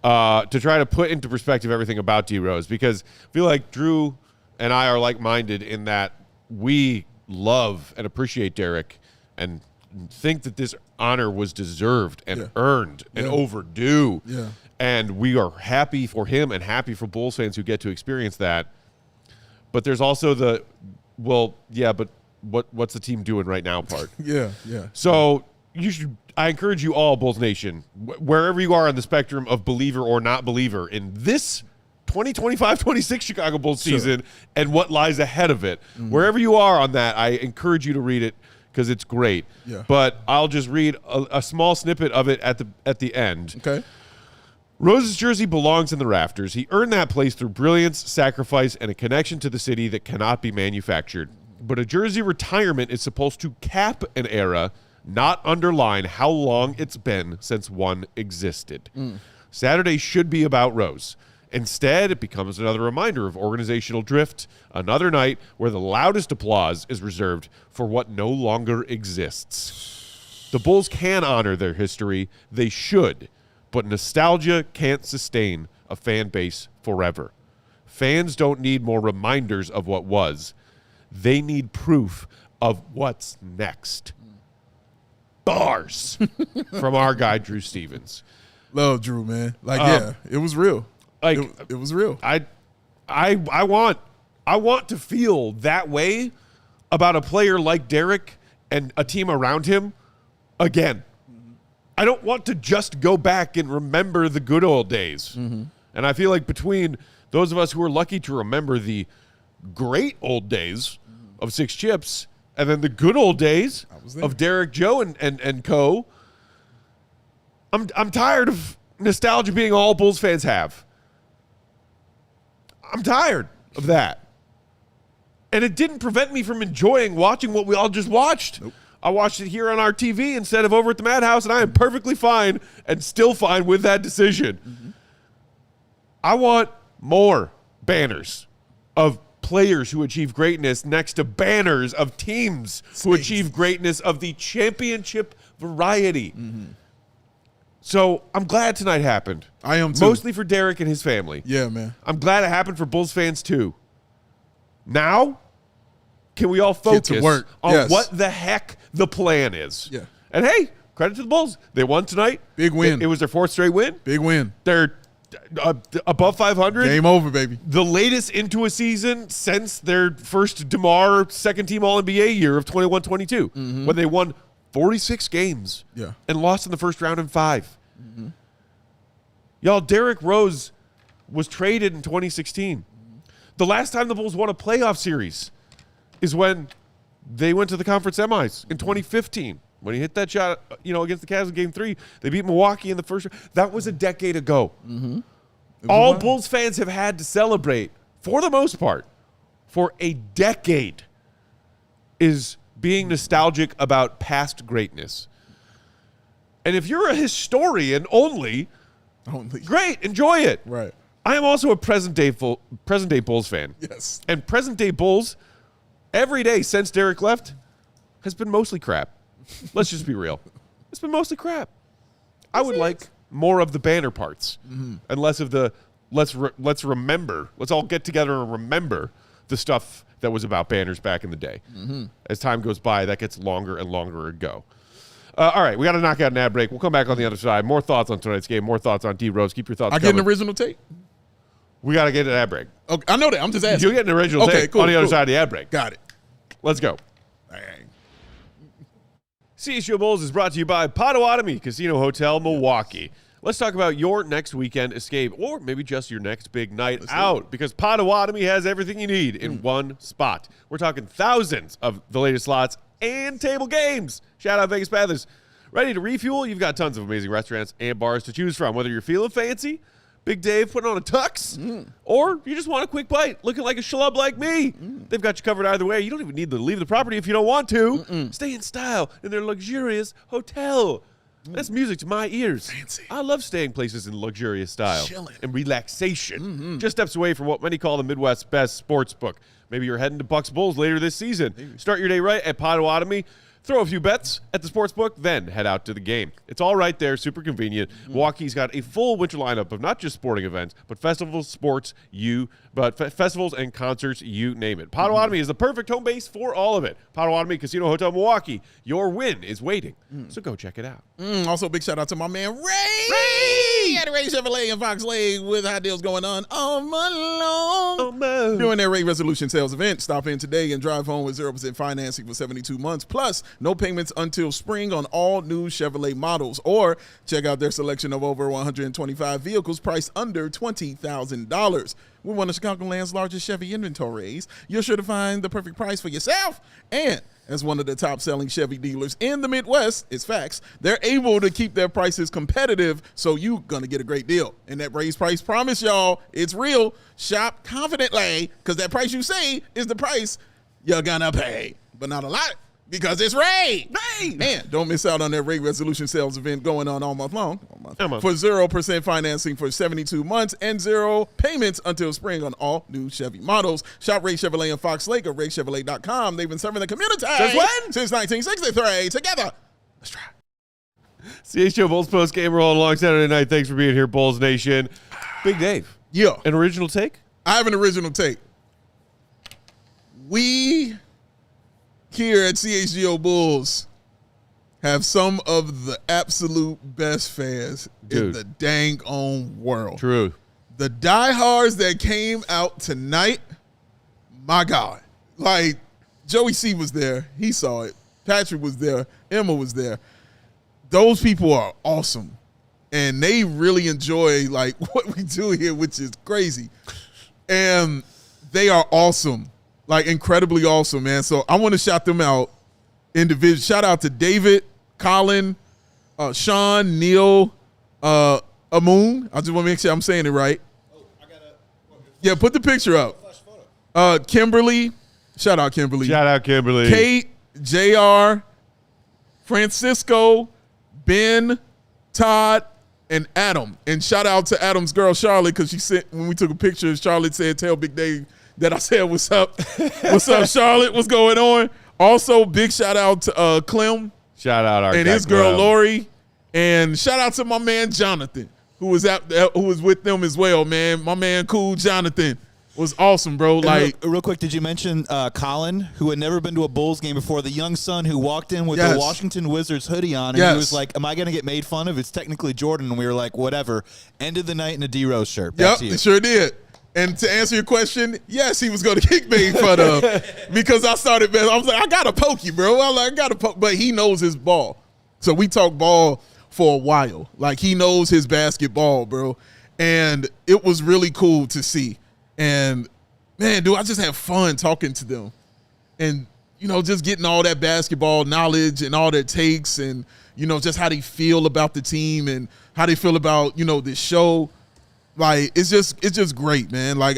to try to put into perspective everything about D Rose, because I feel like Drew and I are like-minded in that we love and appreciate Derrick and think that this honor was deserved and earned and overdue. Yeah. And we are happy for him and happy for Bulls fans who get to experience that. But there's also the, but what's the team doing right now part? Yeah. So I encourage you all, Bulls Nation, wherever you are on the spectrum of believer or not believer in this 2025-26 Chicago Bulls season and what lies ahead of it, wherever you are on that, I encourage you to read it because it's great. Yeah. But I'll just read a small snippet of it at the end. Okay. Rose's jersey belongs in the Rafters. He earned that place through brilliance, sacrifice, and a connection to the city that cannot be manufactured. But a jersey retirement is supposed to cap an era, not underline how long it's been since one existed. Saturday should be about Rose. Instead, it becomes another reminder of organizational drift, another night where the loudest applause is reserved for what no longer exists. The Bulls can honor their history. They should. But nostalgia can't sustain a fan base forever. Fans don't need more reminders of what was. They need proof of what's next. Bars from our guy, Drew Stevens. Love Drew, man. Like, it was real. Like, it was real. I want to feel that way about a player like Derrick and a team around him again. I don't want to just go back and remember the good old days. And I feel like between those of us who are lucky to remember the great old days of Six Chips and then the good old days of Derrick, Joe, and co, I'm tired of nostalgia being all Bulls fans have. I'm tired of that. And it didn't prevent me from enjoying watching what we all just watched. Nope. I watched it here on our TV instead of over at the Madhouse, and I am perfectly fine and still fine with that decision. I want more banners of players who achieve greatness next to banners of teams who achieve greatness of the championship variety. So I'm glad tonight happened. I am too. Mostly for Derrick and his family. Yeah, man. I'm glad it happened for Bulls fans too. Now, can we all Get to focus work. on Yes. what the heck the plan is? Yeah. And hey, credit to the Bulls. They won tonight. Big win. It was their 4th straight win. Big win. They're above 500. Game over, baby. The latest into a season since their first DeMar second-team All-NBA year of 21-22, when they won 46 games and lost in the first round in 5. Y'all, Derrick Rose was traded in 2016. The last time the Bulls won a playoff series is when they went to the conference semis in 2015. When he hit that shot, against the Cavs in Game 3, they beat Milwaukee in the first round. That was a decade ago. All Bulls fans have had to celebrate, for the most part, for a decade, is being nostalgic about past greatness. And if you're a historian only, great, enjoy it. Right. I am also a present day Bulls fan. Yes. And present day Bulls, every day since Derrick left, has been mostly crap. Let's just be real. It's been mostly crap. I would like more of the banner parts and less of the let's remember. Let's all get together and remember the stuff that was about banners back in the day. As time goes by, that gets longer and longer ago. All right, we got to knock out an ad break. We'll come back on the other side. More thoughts on tonight's game. More thoughts on D Rose. Keep your thoughts I coming. get an original take. We got to get an ad break. Okay, I know that. I'm just asking. You'll get an original take on the other side of the ad break. Got it. Let's go. All right. CHGO Bulls is brought to you by Potawatomi Casino Hotel, Milwaukee. Let's talk about your next weekend escape, or maybe just your next big night out, because Potawatomi has everything you need in one spot. We're talking thousands of the latest slots and table games. Shout out Vegas Panthers. Ready to refuel? You've got tons of amazing restaurants and bars to choose from, whether you're feeling fancy, Big Dave putting on a tux, or you just want a quick bite looking like a schlub like me. They've got you covered either way. You don't even need to leave the property if you don't want to. Stay in style in their luxurious hotel. That's music to my ears. Fancy. I love staying places in luxurious style Chilling. and relaxation. Just steps away from what many call the Midwest's best sports book. Maybe you're heading to Bucks Bulls later this season. Start your day right at Potawatomi. Throw a few bets at the sports book, then head out to the game. It's all right there, super convenient. Milwaukee's got a full winter lineup of not just sporting events, but festivals, festivals and concerts, you name it. Potawatomi is the perfect home base for all of it. Potawatomi Casino Hotel Milwaukee. Your win is waiting, so go check it out. Also, big shout out to my man Ray at Ray Chevrolet in Fox Lake with high deals going on all month long. Doing their Ray Resolution Sales event. Stop in today and drive home with 0% financing for 72 months. Plus, no payments until spring on all new Chevrolet models. Or check out their selection of over 125 vehicles priced under $20,000. We're one of Chicagoland's largest Chevy inventories. You're sure to find the perfect price for yourself. And as one of the top-selling Chevy dealers in the Midwest, it's facts, they're able to keep their prices competitive, so you're going to get a great deal. And that raised price promise, y'all, it's real. Shop confidently, because that price you say is the price you're going to pay. But not a lot, because it's Ray. And don't miss out on that Ray Resolution Sales event going on all month long. For 0% financing for 72 months and 0 payments until spring on all new Chevy models. Shop Ray Chevrolet in Fox Lake or RayChevrolet.com. They've been serving the community Since when? Since 1963. Together, let's try. CHGO Bulls post game rolling along Saturday night. Thanks for being here, Bulls Nation. Big Dave. Yeah. An original take? I have an original take. We here at CHGO Bulls have some of the absolute best fans in the dang on world. True. The diehards that came out tonight, my God. Like, Joey C was there. He saw it. Patrick was there. Emma was there. Those people are awesome. And they really enjoy, like, what we do here, which is crazy. And they are awesome. Like, incredibly awesome, man. So I want to shout them out individually. Shout out to David, Colin, Sean, Neil, Amoon. I just want to make sure I'm saying it right. Yeah, put the picture up. Kimberly. Shout out Kimberly. Shout out Kimberly. Kate, JR, Francisco, Ben, Todd, and Adam. And shout out to Adam's girl, Charlotte, because she sent, when we took a picture, Charlotte said, tell Big Dave that I said, what's up? What's up, Charlotte? What's going on? Also, big shout out to Clem. Shout out our and his girl, Lori. And shout out to my man, Jonathan, who was with them as well, man. My man, Cool Jonathan. was awesome, bro. Like, real quick, did you mention Colin, who had never been to a Bulls game before, the young son who walked in with Yes. the Washington Wizards hoodie on, and Yes. he was like, am I going to get made fun of? It's technically Jordan. And we were like, whatever. Ended the night in a D-Rose shirt. Back yep, to you. it sure did. And to answer your question, yes, he was going to get made fun of because I started, man. I was like, I got to poke you, bro. I'm like, I got to poke. But he knows his ball. So we talk ball for a while. Like, he knows his basketball, bro. And it was really cool to see. And, man, dude, I just had fun talking to them. And, you know, just getting all that basketball knowledge and all that takes and, you know, just how they feel about the team and how they feel about, you know, this show. Like, it's just great, man. Like,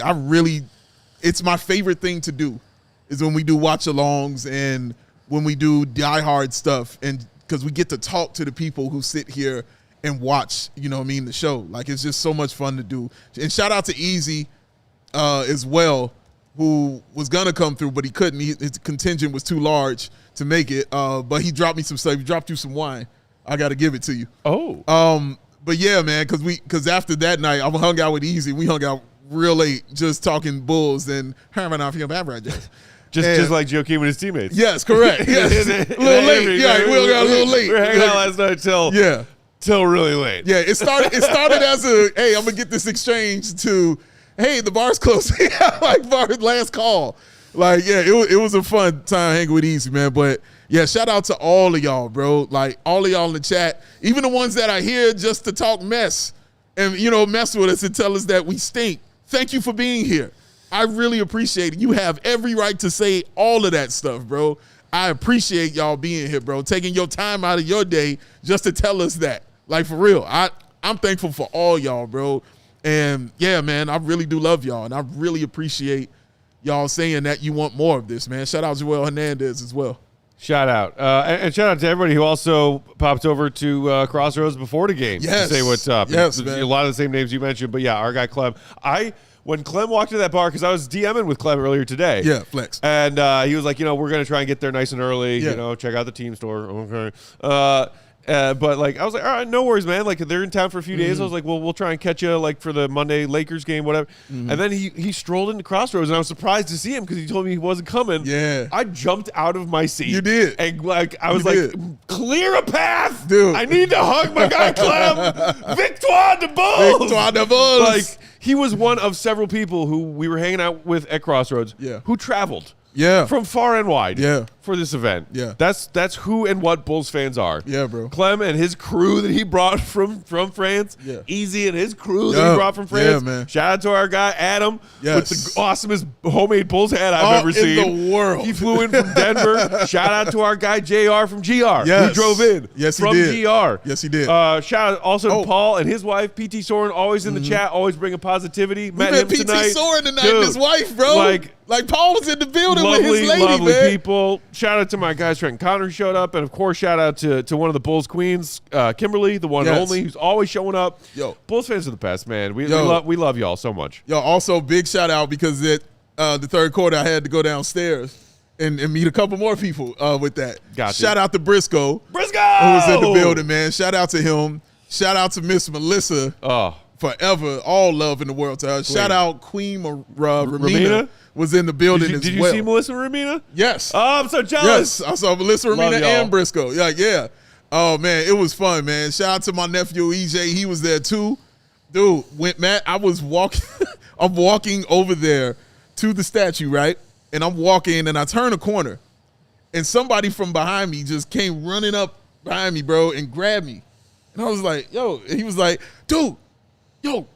it's my favorite thing to do is when we do watch-alongs and when we do diehard stuff, and because we get to talk to the people who sit here and watch, you know what I mean, the show. Like, it's just so much fun to do. And shout out to Easy as well, who was going to come through, but he couldn't. His contingent was too large to make it, but he dropped me some stuff. He dropped you some wine. I got to give it to you. Oh. But yeah, man, because after that night, I hung out with Easy. We hung out real late, just talking Bulls and having our feel bad Just like Joakim and his teammates. Yes, correct. Yes, a little late. Yeah, we got a little late. We were hanging out last night till really late. Yeah, it started as a hey, I'm gonna get this exchange to hey, the bar's closing. Like bar's last call. Like, yeah, it was a fun time hanging with Easy, man. But yeah, shout out to all of y'all, bro. Like, all of y'all in the chat, even the ones that are here just to talk mess and, you know, mess with us and tell us that we stink. Thank you for being here. I really appreciate it. You have every right to say all of that stuff, bro. I appreciate y'all being here, bro, taking your time out of your day just to tell us that. Like, for real, I'm thankful for all y'all, bro. And, yeah, man, I really do love y'all, and I really appreciate y'all saying that you want more of this, man. Shout out Joel Hernandez as well. Shout out. And shout out to everybody who also popped over to Crossroads before the game Yes. to say what's up. Yes, And man. a lot of the same names you mentioned, but yeah, our guy Clem. When Clem walked into that bar, because I was DMing with Clem earlier today. Yeah, flex. And he was like, you know, we're going to try and get there nice and early, Yeah. you know, check out the team store. Okay. But like, I was like, all right, no worries, man. Like, they're in town for a few days. I was like, well, we'll try and catch you like for the Monday Lakers game, whatever. And then he strolled into Crossroads, and I was surprised to see him because he told me he wasn't coming. Yeah. I jumped out of my seat. You did. And like, I was You like, did. clear a path, Dude. I need to hug my guy Clem. Victoire de Bulls. Victoire de Bulls. Like, he was one of several people who we were hanging out with at Crossroads. Yeah. Who traveled. Yeah. From far and wide. Yeah. For this event. Yeah. That's who and what Bulls fans are. Yeah, bro. Clem and his crew that he brought from France. Yeah. Easy and his crew that Yeah. he brought from France. Yeah, man. Shout out to our guy Adam Yes. with the awesomest homemade Bulls hat I've ever seen. in the world. He flew in from Denver. Shout out to our guy JR from GR. Yes. He drove in Yes, he from did. GR. Yes, he did. Shout out also Oh. to Paul and his wife, PT Soren, always in the chat, always bringing positivity. We Met met him PT tonight. Soren tonight Dude, and his wife, bro. Like Paul was in the building with his lady, lovely man. people. Shout out to my guys, Trent and Connor showed up, and of course, shout out to one of the Bulls queens, Kimberly, the one and Yes. only, who's always showing up. Yo. Bulls fans are the best, man. We Yo. love y'all so much. Yo, also big shout out because the third quarter I had to go downstairs and meet a couple more people with that. Gotcha. Shout out to Briscoe. Briscoe, Who was in the building, man. Shout out to him. Shout out to Miss Melissa. Oh, Forever. All love in the world to her. Shout out Queen Ramina Ramina? was in the building did as you well. see Melissa Ramina? Yes. Oh, I'm so jealous. Yes, I saw Melissa Love Ramina y'all. and Briscoe. Yeah. Oh man, it was fun, man. Shout out to my nephew EJ. He was there too. Dude, I was walking. I'm walking over there to the statue, right? And I'm walking, and I turn a corner, and somebody from behind me just came running up behind me, bro, and grabbed me. And I was like, "Yo!" And he was like, "Dude, yo."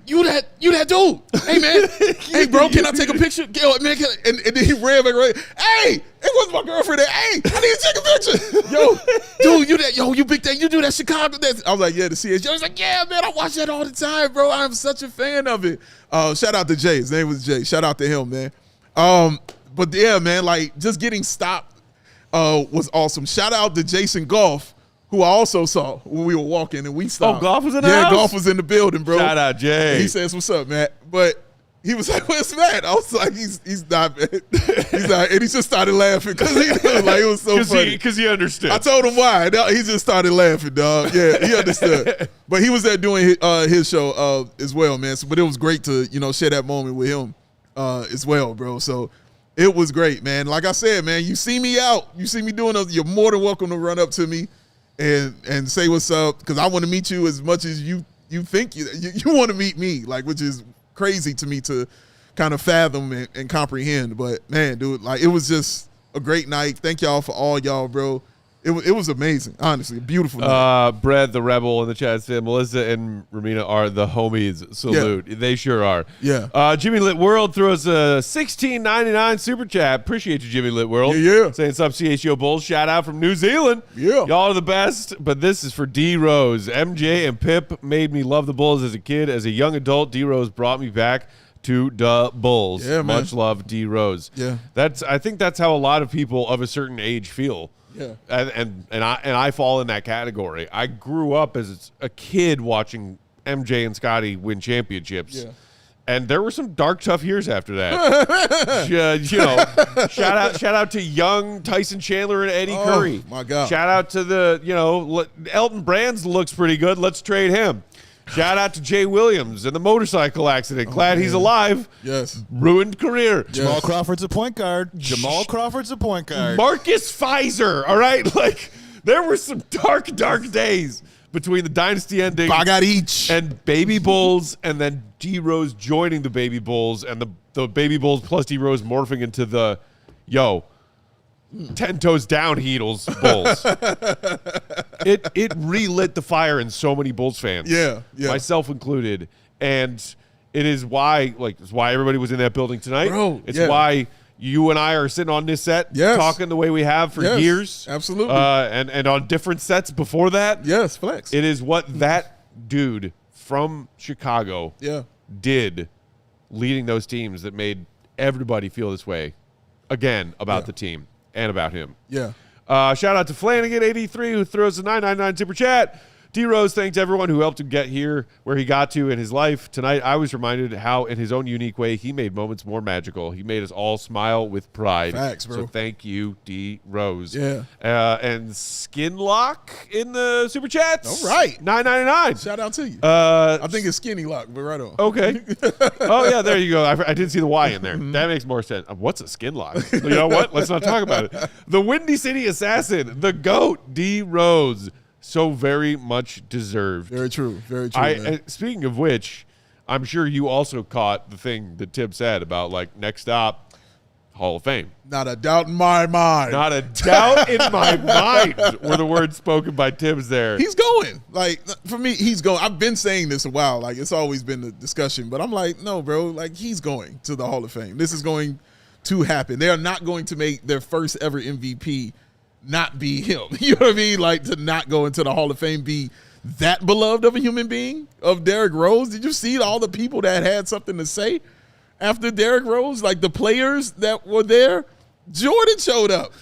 You that dude? Hey man, hey bro, can I take a picture? Yo, man, and then he ran back right. Hey, it was my girlfriend. Hey, I need to take a picture. Yo, dude, you that? Yo, you big thing. You do that Chicago? I was like, yeah, the CHGO. He's like, yeah, man, I watch that all the time, bro. I'm such a fan of it. Shout out to Jay. His name was Jay. Shout out to him, man. But yeah, man, like just getting stopped was awesome. Shout out to Jason Goff, who I also saw when we were walking and we stopped. Oh, Goff was in the house? house? Goff was in the building, bro. Shout out Jay. And he says, "What's up, Matt?" But he was like, "Where's Matt?" I was like, "He's not, man. He's not." And he just started laughing because he like it was so funny. Because he understood. I told him why. He just started laughing, dog. Yeah, he understood. But he was there doing his show as well, man. But it was great to share that moment with him as well, bro. So it was great, man. Like I said, man, you see me out, you see me doing those, you're more than welcome to run up to me and say what's up, because I want to meet you as much as you think you want to meet me, like, which is crazy to me to kind of fathom and comprehend. But man, dude, like, it was just a great night. Thank y'all for all y'all, bro. It was amazing, honestly. A beautiful night. Brad the Rebel in the chat said Melissa and Ramina are the homies. Salute. Yeah. They sure are. Yeah. Jimmy Lit World threw us a $16.99 super chat. Appreciate you, Jimmy Lit World. Yeah. Saying sup, CHGO Bulls. Shout out from New Zealand. Yeah. Y'all are the best. But this is for D Rose. MJ and Pip made me love the Bulls as a kid. As a young adult, D Rose brought me back to the Bulls. Yeah, man. Much love, D Rose. Yeah. I think that's how a lot of people of a certain age feel. Yeah. And I fall in that category. I grew up as a kid watching MJ and Scotty win championships. Yeah. And there were some dark, tough years after that. Shout out to young Tyson Chandler and Eddie Curry. My God. Shout out to Elton Brand's looks pretty good. Let's trade him. Shout out to Jay Williams and the motorcycle accident. Glad he's alive. Yes. Ruined career. Jamal Crawford's a point guard. Marcus Pfizer. All right. Like, there were some dark days between the dynasty ending and Baby Bulls, and then D Rose joining the Baby Bulls, and the Baby Bulls plus D Rose morphing into the 10 toes down Heatles Bulls. It relit the fire in so many Bulls fans. Yeah. Myself included. And it is why everybody was in that building tonight. Bro, it's why you and I are sitting on this set talking the way we have for years. Absolutely. And on different sets before that. Yes, flex. It is what that dude from Chicago did leading those teams that made everybody feel this way again about the team. And about him. Yeah. Shout out to Flanagan83 who throws a $9.99 super chat. D Rose thanks everyone who helped him get here where he got to in his life. Tonight, I was reminded how, in his own unique way, he made moments more magical. He made us all smile with pride. Facts, bro. So thank you, D Rose. Yeah. And Skinlock in the super chats. All right. $9.99. Shout out to you. I think it's Skinny Lock, but right on. Okay. Oh, yeah, there you go. I didn't see the Y in there. That makes more sense. What's a skin lock? You know what? Let's not talk about it. The Windy City Assassin, the GOAT, D Rose. So very much deserved. Very true. Very true. Speaking of which, I'm sure you also caught the thing that Tim said about, like, next stop, Hall of Fame. Not a doubt in my mind. Not a doubt in my mind were the words spoken by Tibbs there. He's going. Like, for me, he's going. I've been saying this a while. Like, it's always been the discussion. But I'm like, no, bro. Like, he's going to the Hall of Fame. This is going to happen. They are not going to make their first ever MVP not be him. You know what I mean? Like, to not go into the Hall of Fame, be that beloved of a human being, of Derrick Rose. Did you see all the people that had something to say after Derrick Rose? Like, the players that were there. Jordan showed up.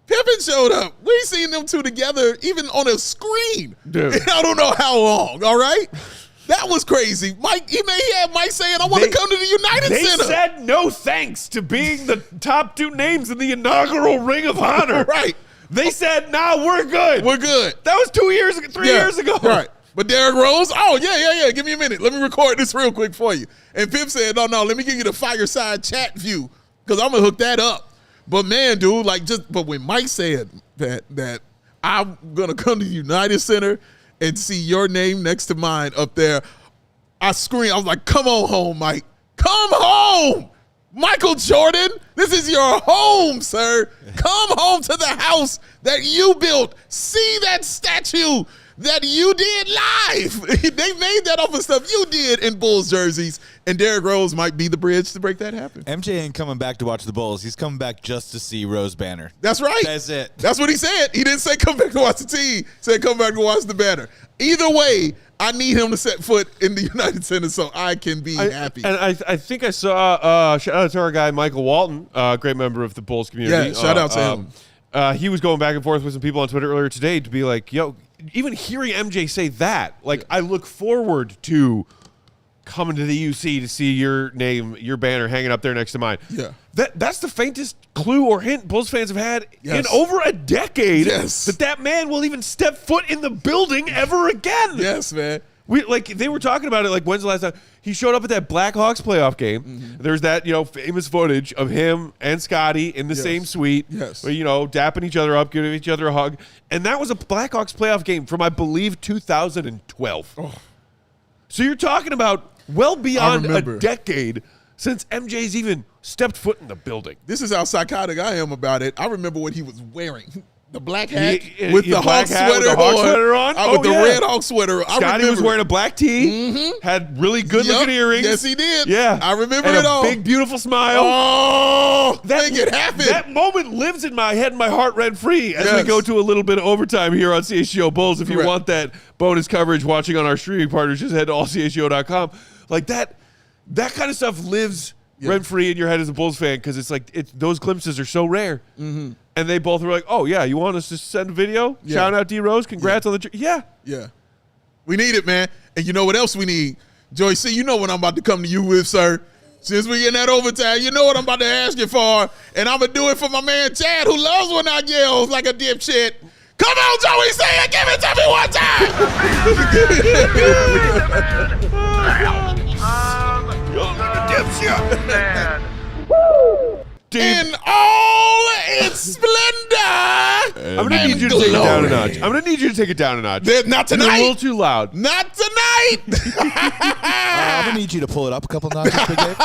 Pippen showed up. We seen them two together even on a screen. Dude. I don't know how long, all right? That was crazy. Mike, he had Mike saying, I want to come to the United Center. They said no thanks to being the top two names in the inaugural Ring of Honor. Right. They said, nah, we're good. We're good. That was 3 years ago. Right. But Derrick Rose, yeah. Give me a minute. Let me record this real quick for you. And Pip said, no, let me give you the fireside chat view because I'm going to hook that up. But, man, dude, but when Mike said that I'm going to come to the United Center and see your name next to mine up there, I screamed. I was like, come on home, Mike. Come home. Michael Jordan, this is your home, sir. Come home to the house that you built. See that statue that you did live. They made that off of stuff you did in Bulls jerseys, and Derrick Rose might be the bridge to break that happen. MJ ain't coming back to watch the Bulls. He's coming back just to see Rose banner. That's right. That's it. That's what he said. He didn't say come back to watch the team. He said come back to watch the banner. Either way, I need him to set foot in the United Center so I can be happy. And I think I saw, shout out to our guy, Michael Walton, great member of the Bulls community. Yeah, shout out to him. He was going back and forth with some people on Twitter earlier today to be like, yo, even hearing MJ say that, like, I look forward to coming to the UC to see your name, your banner hanging up there next to mine. Yeah. That's the faintest clue or hint Bulls fans have had in over a decade that man will even step foot in the building ever again. Yes, man. They were talking about it. Like, when's the last time he showed up at that Blackhawks playoff game? Mm-hmm. There's that famous footage of him and Scotty in the same suite. Yes, dapping each other up, giving each other a hug, and that was a Blackhawks playoff game from I believe 2012. Oh. So you're talking about well beyond a decade since MJ's even stepped foot in the building. This is how psychotic I am about it. I remember what he was wearing. The black hat with the Hawk sweater on. With the red Hawk sweater. Scotty was wearing a black tee, had really good-looking earrings. Yes, he did. Yeah. I remember and it all. Big, beautiful smile. Oh, make it happen. That moment lives in my head and my heart rent-free as we go to a little bit of overtime here on CHGO Bulls. If you want that bonus coverage watching on our streaming partners, just head to allchgo.com. Like that kind of stuff lives rent-free in your head as a Bulls fan because it's like those glimpses are so rare. Mm-hmm. And they both were like, oh, yeah, you want us to send a video? Yeah. Shout out D. Rose. Congrats on the Yeah. We need it, man. And you know what else we need? Joey C., you know what I'm about to come to you with, sir. Since we in that overtime, you know what I'm about to ask you for. And I'm going to do it for my man Chad, who loves when I yell like a dipshit. Come on, Joey C., and give it to me one time. Dipshit. In all its splendor. I'm going to need you to take it down a notch. Not tonight. You're a little too loud. Not tonight. I'm going to need you to pull it up a couple notches, Big Dave.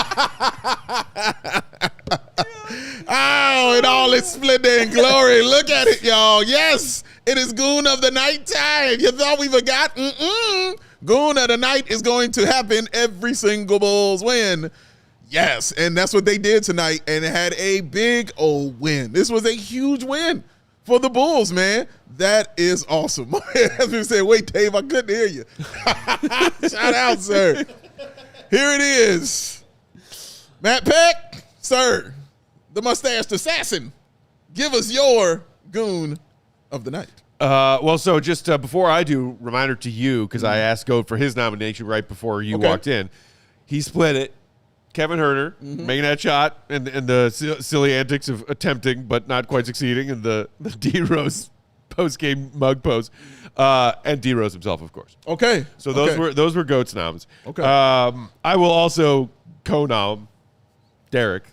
Oh, in all its splendor and glory. Look at it, y'all. Yes, it is Goon of the Night time. You thought we forgot? Goon of the Night is going to happen every single Bulls win. Yes, and that's what they did tonight, and it had a big old win. This was a huge win for the Bulls, man. That is awesome. As we said, wait, Dave, I couldn't hear you. Shout out, sir. Here it is. Matt Peck, sir, the mustached assassin. Give us your Goon of the Night. So just before I do, reminder to you, because I asked Goat for his nomination right before you walked in. He split it. Kevin Huerter making that shot and the silly antics of attempting but not quite succeeding, and the D. Rose post-game mug pose, and D. Rose himself, of course. Okay. So those were Goat's noms. Okay. I will also co-nom Derrick.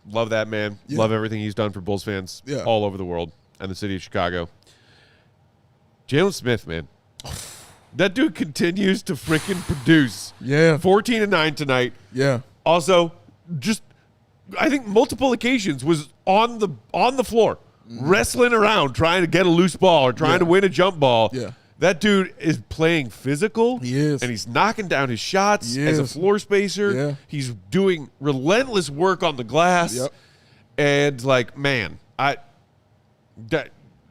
Love that man. Yeah. Love everything he's done for Bulls fans all over the world and the city of Chicago. Jalen Smith, man. That dude continues to freaking produce. Yeah. 14-9 tonight. Yeah. Also, just I think multiple occasions was on the floor, wrestling around, trying to get a loose ball or trying to win a jump ball. Yeah. That dude is playing physical. He is. And he's knocking down his shots as a floor spacer. Yeah. He's doing relentless work on the glass. Yep. And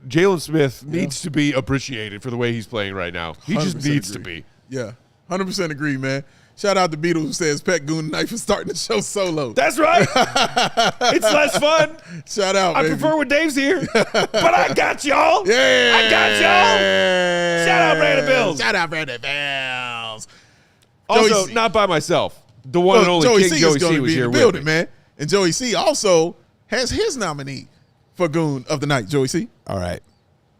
Jalen Smith needs to be appreciated for the way he's playing right now. He just needs to be. Yeah, 100% agree, man. Shout out to Beetle who says Peck Goon Knife is starting the show solo. That's right. It's less fun. Shout out, I baby. prefer when Dave's here. But I got y'all. Yeah. I got y'all. Shout out Brandon Bills. Shout out Brandon Bills. Also, not by myself. The one and only King Joey C was here with me. Man. And Joey C also has his nominee for Goon of the Night. Joey C. All right.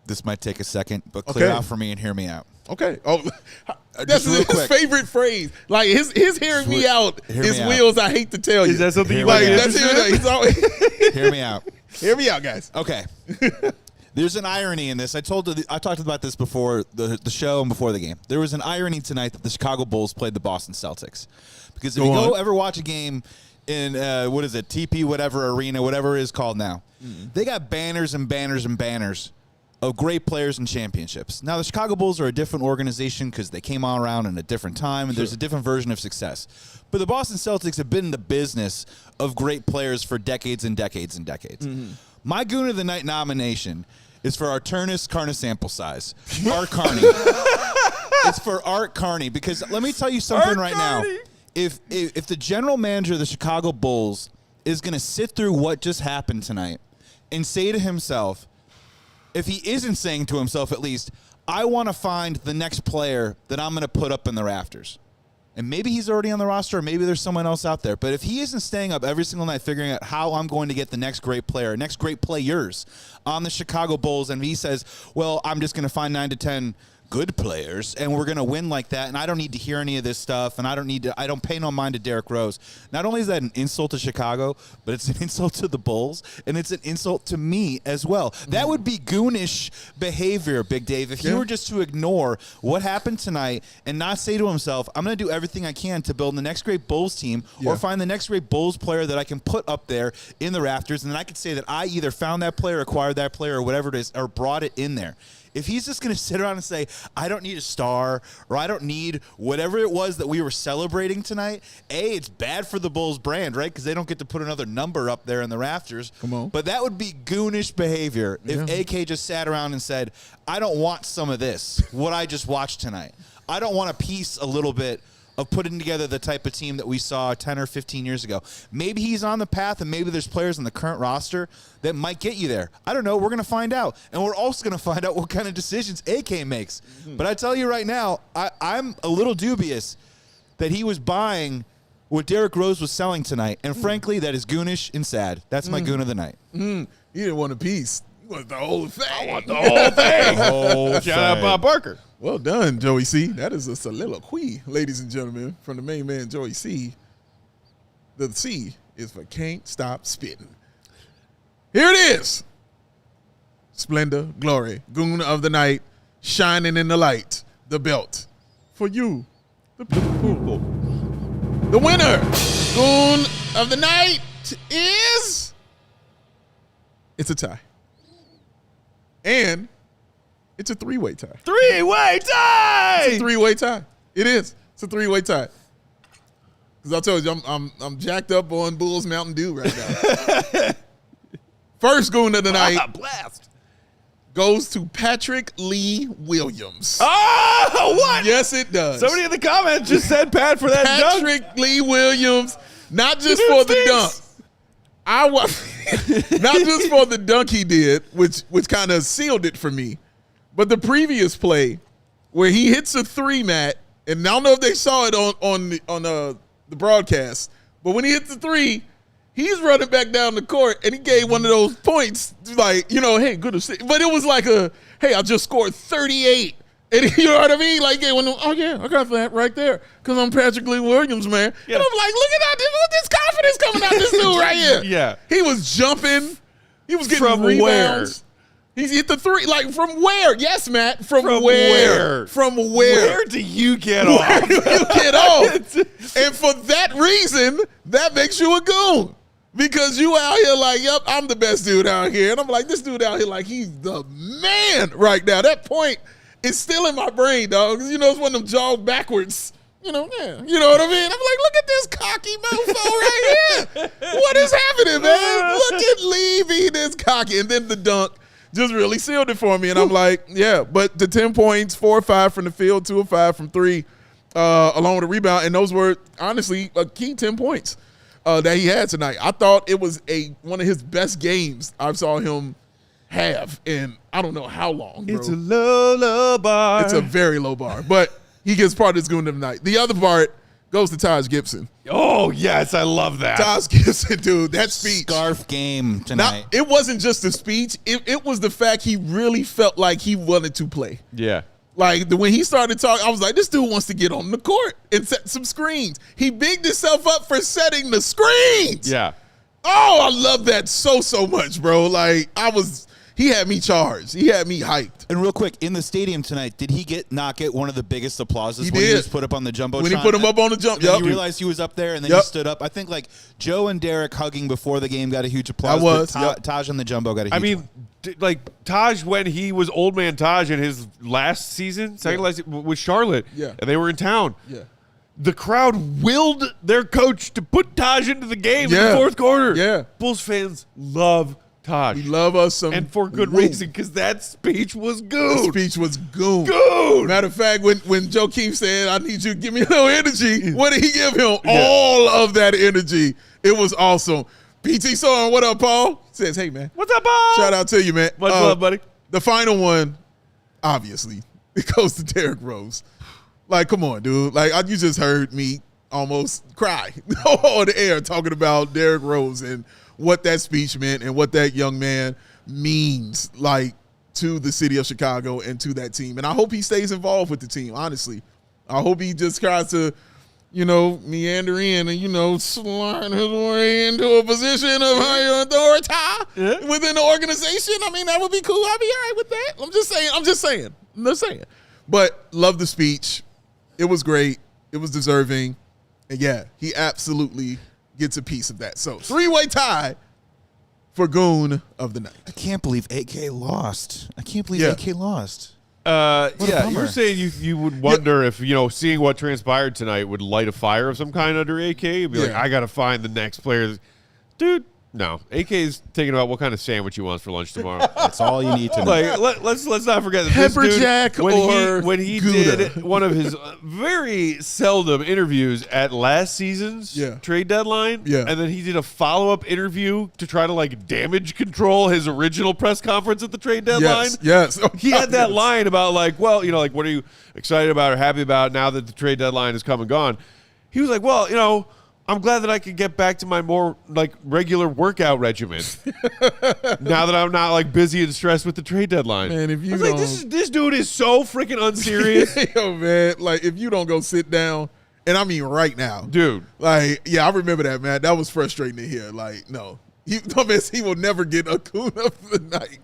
This might take a second, but clear out for me and hear me out. Okay. Oh, that's his favorite phrase. Like his hearing me out is Will's. I hate to tell you. Is that something you like? want That's him. He's always hear me out. Hear me out, guys. Okay. There's an irony in this. I talked about this before the show and before the game. There was an irony tonight that the Chicago Bulls played the Boston Celtics, because if you ever watch a game in TP whatever arena, whatever it is called now, they got banners and banners and banners of great players and championships. Now, the Chicago Bulls are a different organization because they came on around in a different time, and there's a different version of success. But the Boston Celtics have been in the business of great players for decades and decades and decades. My Goon of the Night nomination is for Arturnus Carney sample size. Art Carney. It's for Art Carney, because let me tell you something now. If the general manager of the Chicago Bulls is going to sit through what just happened tonight and say to himself, if he isn't saying to himself at least, I want to find the next player that I'm going to put up in the rafters. And maybe he's already on the roster, or maybe there's someone else out there. But if he isn't staying up every single night figuring out how I'm going to get the next great player, next great players on the Chicago Bulls, and he says, well, I'm just going to find 9 to 10 good players, and we're going to win like that, and I don't need to hear any of this stuff, and I don't pay no mind to Derrick Rose. Not only is that an insult to Chicago, but it's an insult to the Bulls, and it's an insult to me as well. That would be goonish behavior, Big Dave, if he were just to ignore what happened tonight and not say to himself, I'm going to do everything I can to build the next great Bulls team or find the next great Bulls player that I can put up there in the rafters, and then I could say that I either found that player, acquired that player, or whatever it is, or brought it in there. If he's just going to sit around and say, I don't need a star, or I don't need whatever it was that we were celebrating tonight, it's bad for the Bulls brand, right? Because they don't get to put another number up there in the rafters. Come on. But that would be goonish behavior if AK just sat around and said, I don't want some of this, what I just watched tonight. I don't want a piece a little bit of putting together the type of team that we saw 10 or 15 years ago. Maybe he's on the path, and maybe there's players in the current roster that might get you there. I don't know. We're going to find out. And we're also going to find out what kind of decisions AK makes. But I tell you right now, I'm a little dubious that he was buying what Derrick Rose was selling tonight. And frankly, that is goonish and sad. That's my goon of the night. You didn't want a piece. You wanted the whole thing. I want the whole thing. Shout out Bob Barker. Well done, Joey C. That is a soliloquy, ladies and gentlemen, from the main man, Joey C. The C is for can't stop spitting. Here it is. Splendor, glory, goon of the night, shining in the light, the belt. For you, the people. The winner, goon of the night is... It's a tie. And it's a three-way tie. Three-way tie! It's a three-way tie. It is. It's a three-way tie. Because I told you, I'm jacked up on Bulls Mountain Dew right now. First goon of the night blast goes to Patrick Lee Williams. Oh, what? Yes, it does. Somebody in the comments just said Pat for that dunk. Patrick Lee Williams, not just for the dunk. Not just for the dunk he did, which kind of sealed it for me, but the previous play where he hits a three, Matt, and I don't know if they saw it on the broadcast, but when he hits the three, he's running back down the court, and he gave one of those points, like, hey, good to see. But it was like hey, I just scored 38. And you know what I mean? Like, oh, yeah, I got that right there because I'm Patrick Lee Williams, man. Yeah. And I'm like, look at that. This confidence coming out this dude right here. Yeah. He was jumping. He was getting from rebounds. Where? He hit the three. Like, from where? Yes, Matt. From where? From where? Where do you get off? Where do you get off? And for that reason, that makes you a goon. Because you out here like, yep, I'm the best dude out here. And I'm like, this dude out here like he's the man right now. That point is still in my brain, dog. Because, it's one of them jog backwards. You know what I mean? I'm like, look at this cocky mofo right here. What is happening, man? Look at Lee being this cocky. And then the dunk just really sealed it for me. And I'm like, yeah. But the 10 points, 4 or 5 from the field, 2 or 5 from 3, along with a rebound. And those were, honestly, a key 10 points that he had tonight. I thought it was one of his best games I saw him have in I don't know how long, bro. It's a low bar. It's a very low bar. But he gets part of this goon of the night. The other part goes to Taj Gibson. Oh, yes, I love that. Taj Gibson, dude, that speech. Scarf game tonight. It wasn't just the speech. It was the fact he really felt like he wanted to play. Yeah. Like, when he started talking, I was like, this dude wants to get on the court and set some screens. He bigged himself up for setting the screens. Yeah. Oh, I love that so much, bro. Like, he had me charged. He had me hyped. And real quick, in the stadium tonight, did he not get one of the biggest applauses he when he was put up on the Jumbotron? When he put him up on the jump, you realized he was up there, and then he stood up. I think, like, Joe and Derrick hugging before the game got a huge applause. Taj on the Jumbo got a huge one. Like, Taj, when he was old man Taj in his last season, last with Charlotte, and they were in town, the crowd willed their coach to put Taj into the game in the fourth quarter. Yeah. Bulls fans love Taj. We love us some. And for good reason, because that speech was goon. That speech was goon. Goon. Matter of fact, when Joe Keefe said, I need you to give me a little energy, what did he give him? All of that energy. It was awesome. PT Soren, what up, Paul? Says, hey, man. What's up, Paul? Shout out to you, man. Much love, buddy. The final one, obviously, it goes to Derrick Rose. Like, come on, dude. Like, you just heard me almost cry on the air talking about Derrick Rose and what that speech meant and what that young man means. Like, to the city of Chicago and to that team. And I hope he stays involved with the team, honestly. I hope he just tries to, meander in and, slide his way into a position of higher authority within the organization. I mean, that would be cool. I'd be all right with that. I'm just saying. But love the speech. It was great. It was deserving. And, yeah, he absolutely gets a piece of that. So, 3-way tie for Goon of the night. I can't believe AK lost. AK lost. Yeah, bummer. you were saying you would wonder if, seeing what transpired tonight would light a fire of some kind under AK. You'd be like, I got to find the next player. Dude, no. AK is thinking about what kind of sandwich he wants for lunch tomorrow. That's all you need to know. Like, let's not forget that Pepper this dude, jack when he Gouda. did one of his very seldom interviews at last season's trade deadline, and then he did a follow-up interview to try to damage control his original press conference at the trade deadline. Yes. Oh, he had that line about what are you excited about or happy about now that the trade deadline has come and gone? He was like, well, I'm glad that I could get back to my more regular workout regimen now that I'm not busy and stressed with the trade dedeadline. Man, if you this dude is so freaking unserious. Yo, man, if you don't go sit down, and I mean right now, dude. I remember that, man. That was frustrating to hear. No, he will never get a Goon of the night.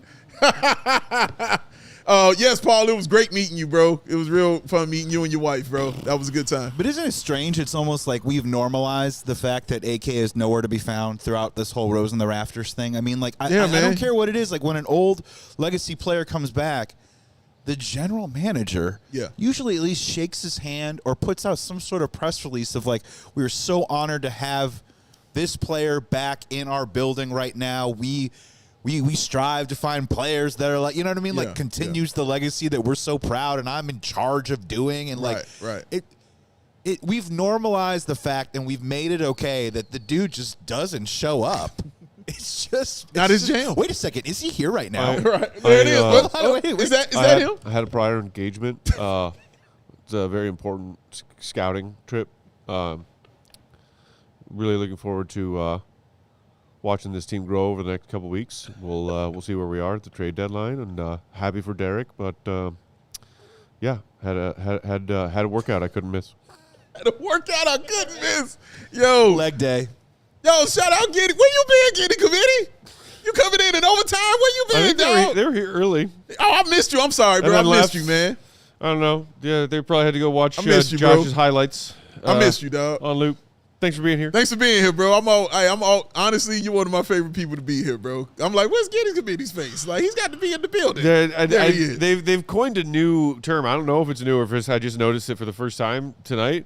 Yes, Paul, it was great meeting you, bro. It was real fun meeting you and your wife, bro. That was a good time. But isn't it strange? It's almost like we've normalized the fact that AK is nowhere to be found throughout this whole Rose in the Rafters thing. I mean, I don't care what it is. When an old legacy player comes back, the general manager usually at least shakes his hand or puts out some sort of press release of we're so honored to have this player back in our building right now. We strive to find players that are you know what I mean? Continues the legacy that we're so proud and I'm in charge of doing. And right. We've normalized the fact and we've made it okay that the dude just doesn't show up. It's just not his jam. Wait a second. Is he here right now? Right. There it is. Is that him? I had a prior engagement. It's a very important scouting trip. Really looking forward to watching this team grow over the next couple weeks. We'll see where we are at the trade deadline, and happy for Derrick, but had a workout I couldn't miss. Had a workout I couldn't miss. Yo, leg day. Yo, shout out Giddey. Where you been, Giddey Committee? You coming in overtime? Where you been, dog? They were here early. Oh, I missed you. I'm sorry, bro. I missed you, man. I don't know. Yeah, they probably had to go watch Josh's highlights. I missed you, dog. On loop. Thanks for being here. Thanks for being here, bro. I'm all. Honestly, you're one of my favorite people to be here, bro. I'm like, where's Giddey Committee's face? He's got to be in the building. There he is. They've coined a new term. I don't know if it's new or if I just noticed it for the first time tonight.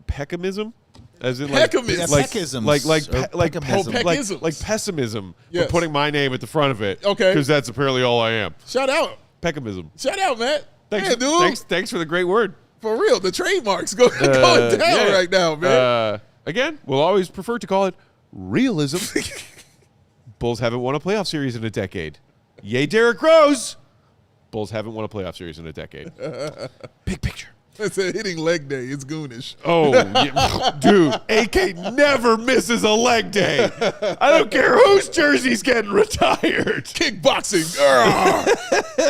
Peckimism, as in Peckism. like pessimism. Yes. For putting my name at the front of it. Okay. Because that's apparently all I am. Shout out. Peckimism. Shout out, Matt. Thanks, dude. Thanks for the great word. For real, the trademark's going down right now, man. Again, we'll always prefer to call it realism. Bulls haven't won a playoff series in a decade. Yay, Derrick Rose. Bulls haven't won a playoff series in a decade. Big picture. It's a hitting leg day. It's Goonish. Oh, yeah. Dude, AK never misses a leg day. I don't care whose jersey's getting retired. Kickboxing.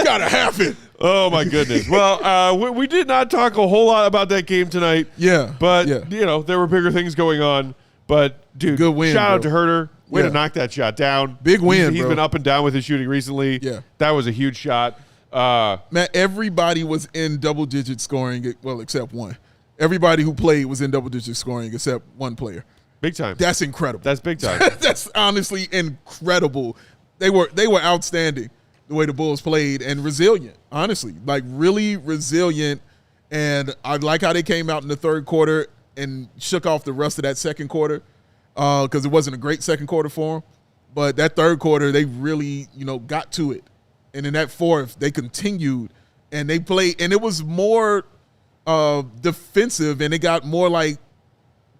Gotta have it. Oh, my goodness. Well, we did not talk a whole lot about that game tonight. Yeah. But, there were bigger things going on. But, dude, good win, shout out to Huerter. Way to knock that shot down. Big win, He's been up and down with his shooting recently. Yeah. That was a huge shot. Matt, everybody was in double-digit scoring, well, except one. Everybody who played was in double-digit scoring except one player. Big time. That's incredible. That's big time. That's honestly incredible. They were outstanding the way the Bulls played and resilient, honestly. Really resilient. And I like how they came out in the third quarter and shook off the rest of that second quarter because it wasn't a great second quarter for them. But that third quarter, they really, got to it. And in that fourth, they continued and they played, and it was more defensive, and it got more like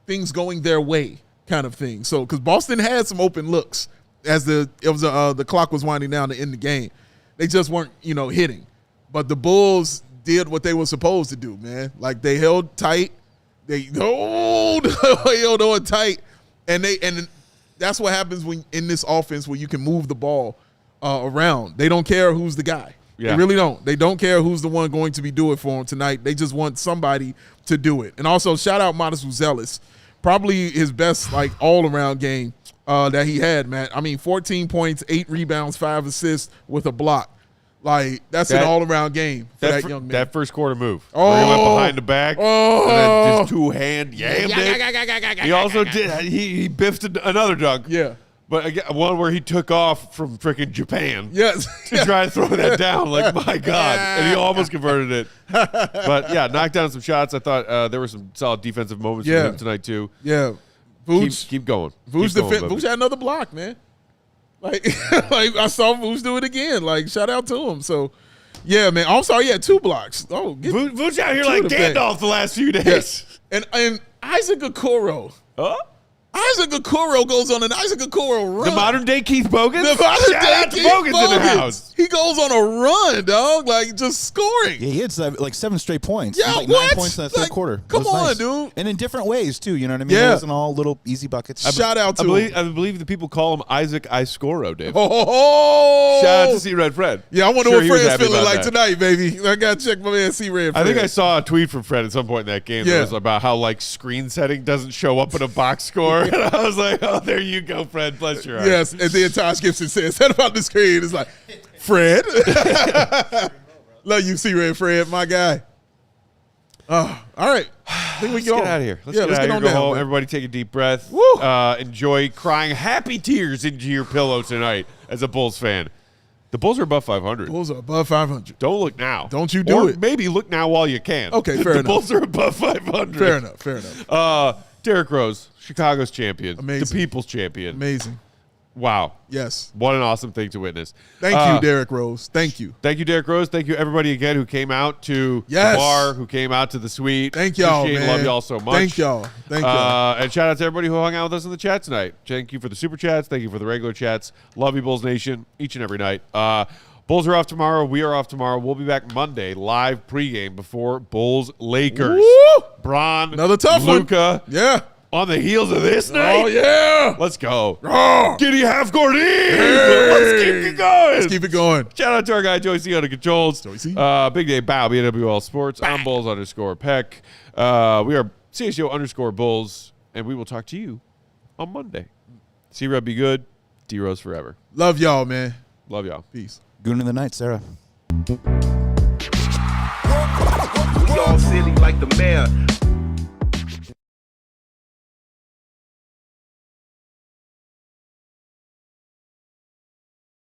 things going their way kind of thing. So, because Boston had some open looks as the clock was winding down to end the game, they just weren't hitting. But the Bulls did what they were supposed to do, man. They held tight, they held on tight, and that's what happens when in this offense where you can move the ball. around. They don't care who's the guy. Yeah. They really don't. They don't care who's the one going to be doing it for them tonight. They just want somebody to do it. And also, shout out Modest Zealous. Probably his best all-around game that he had, Matt. I mean, 14 points, 8 rebounds, 5 assists with a block. That's an all-around game for that young man. That first quarter move. Where he went behind the back. And then just two-hand yammed it. He also did. He biffed another dunk. Yeah. But again, one where he took off from freaking Japan. Yes. To try to throw that down. My God. And he almost converted it. But, yeah, knocked down some shots. I thought there were some solid defensive moments for him tonight, too. Yeah. Keep going. Vooch had another block, man. I saw Vooch do it again. Shout out to him. So, yeah, man. I'm sorry, 2 blocks. Oh, Vooch out here like Gandalf the last few days. Yeah. And Isaac Okoro. Huh? Isaac Okoro goes on an Isaac Okoro run. The modern day Keith Bogans? The modern Shout day out to Keith Bogans in the house. He goes on a run, dog, just scoring. Yeah, he had 7 straight points. Yeah, He had 9 points in the third quarter. Come That was on, nice. dude. And in different ways, too. You know what I mean? Yeah. It wasn't all little easy buckets. Shout out to him. I believe the people call him Isaac Iscoro, Dave. Oh. Shout out to C-Red Fred. Yeah, I wonder Sure what he was Fred's happy feeling about like that. tonight, baby. I got to check my man C-Red Fred. I think I saw a tweet from Fred at some point in that game that Yeah. was about how screen setting doesn't show up in a box score. And I was like, oh, there you go, Fred. Bless your heart. Yes, and then Tosh Gibson says that about the screen. It's like, Fred. Love you, C-Red Fred, my guy. All right. I think we Let's get out of here. Let's get on home. down. Everybody take a deep breath. Woo. Enjoy crying happy tears into your pillow tonight as a Bulls fan. The Bulls are above 500. Bulls are above 500. Don't look now. Don't you do or it. Maybe look now while you can. Okay, fair the enough. Bulls are above 500. Fair enough. Derrick Rose, Chicago's champion. Amazing. The people's champion. Amazing. Wow. Yes. What an awesome thing to witness. Thank you, Derrick Rose. Thank you. Thank you, Derrick Rose. Thank you, everybody, again, who came out to Yes. the bar, who came out to the suite. Thank y'all, Appreciate man. and love y'all so much. Thank y'all. And shout out to everybody who hung out with us in the chat tonight. Thank you for the super chats. Thank you for the regular chats. Love you, Bulls Nation, each and every night. Bulls are off tomorrow. We are off tomorrow. We'll be back Monday, live pregame before Bulls-Lakers. Woo! Bron, Another tough one. Luka, Yeah. on the heels of this night. Oh, yeah. Let's go. Oh. Giddey half-court in. Hey. Let's keep it going. Let's keep it going. Shout out to our guy, Joey C. on the controls. Joey C. Big Day Bow, BNWL Sports. I'm Bulls_Peck. We are CHGO Bulls, and we will talk to you on Monday. C-Rub, be good. D-Rose forever. Love y'all, man. Love y'all. Peace. Goon in the night, Sarah. We all silly like the mayor.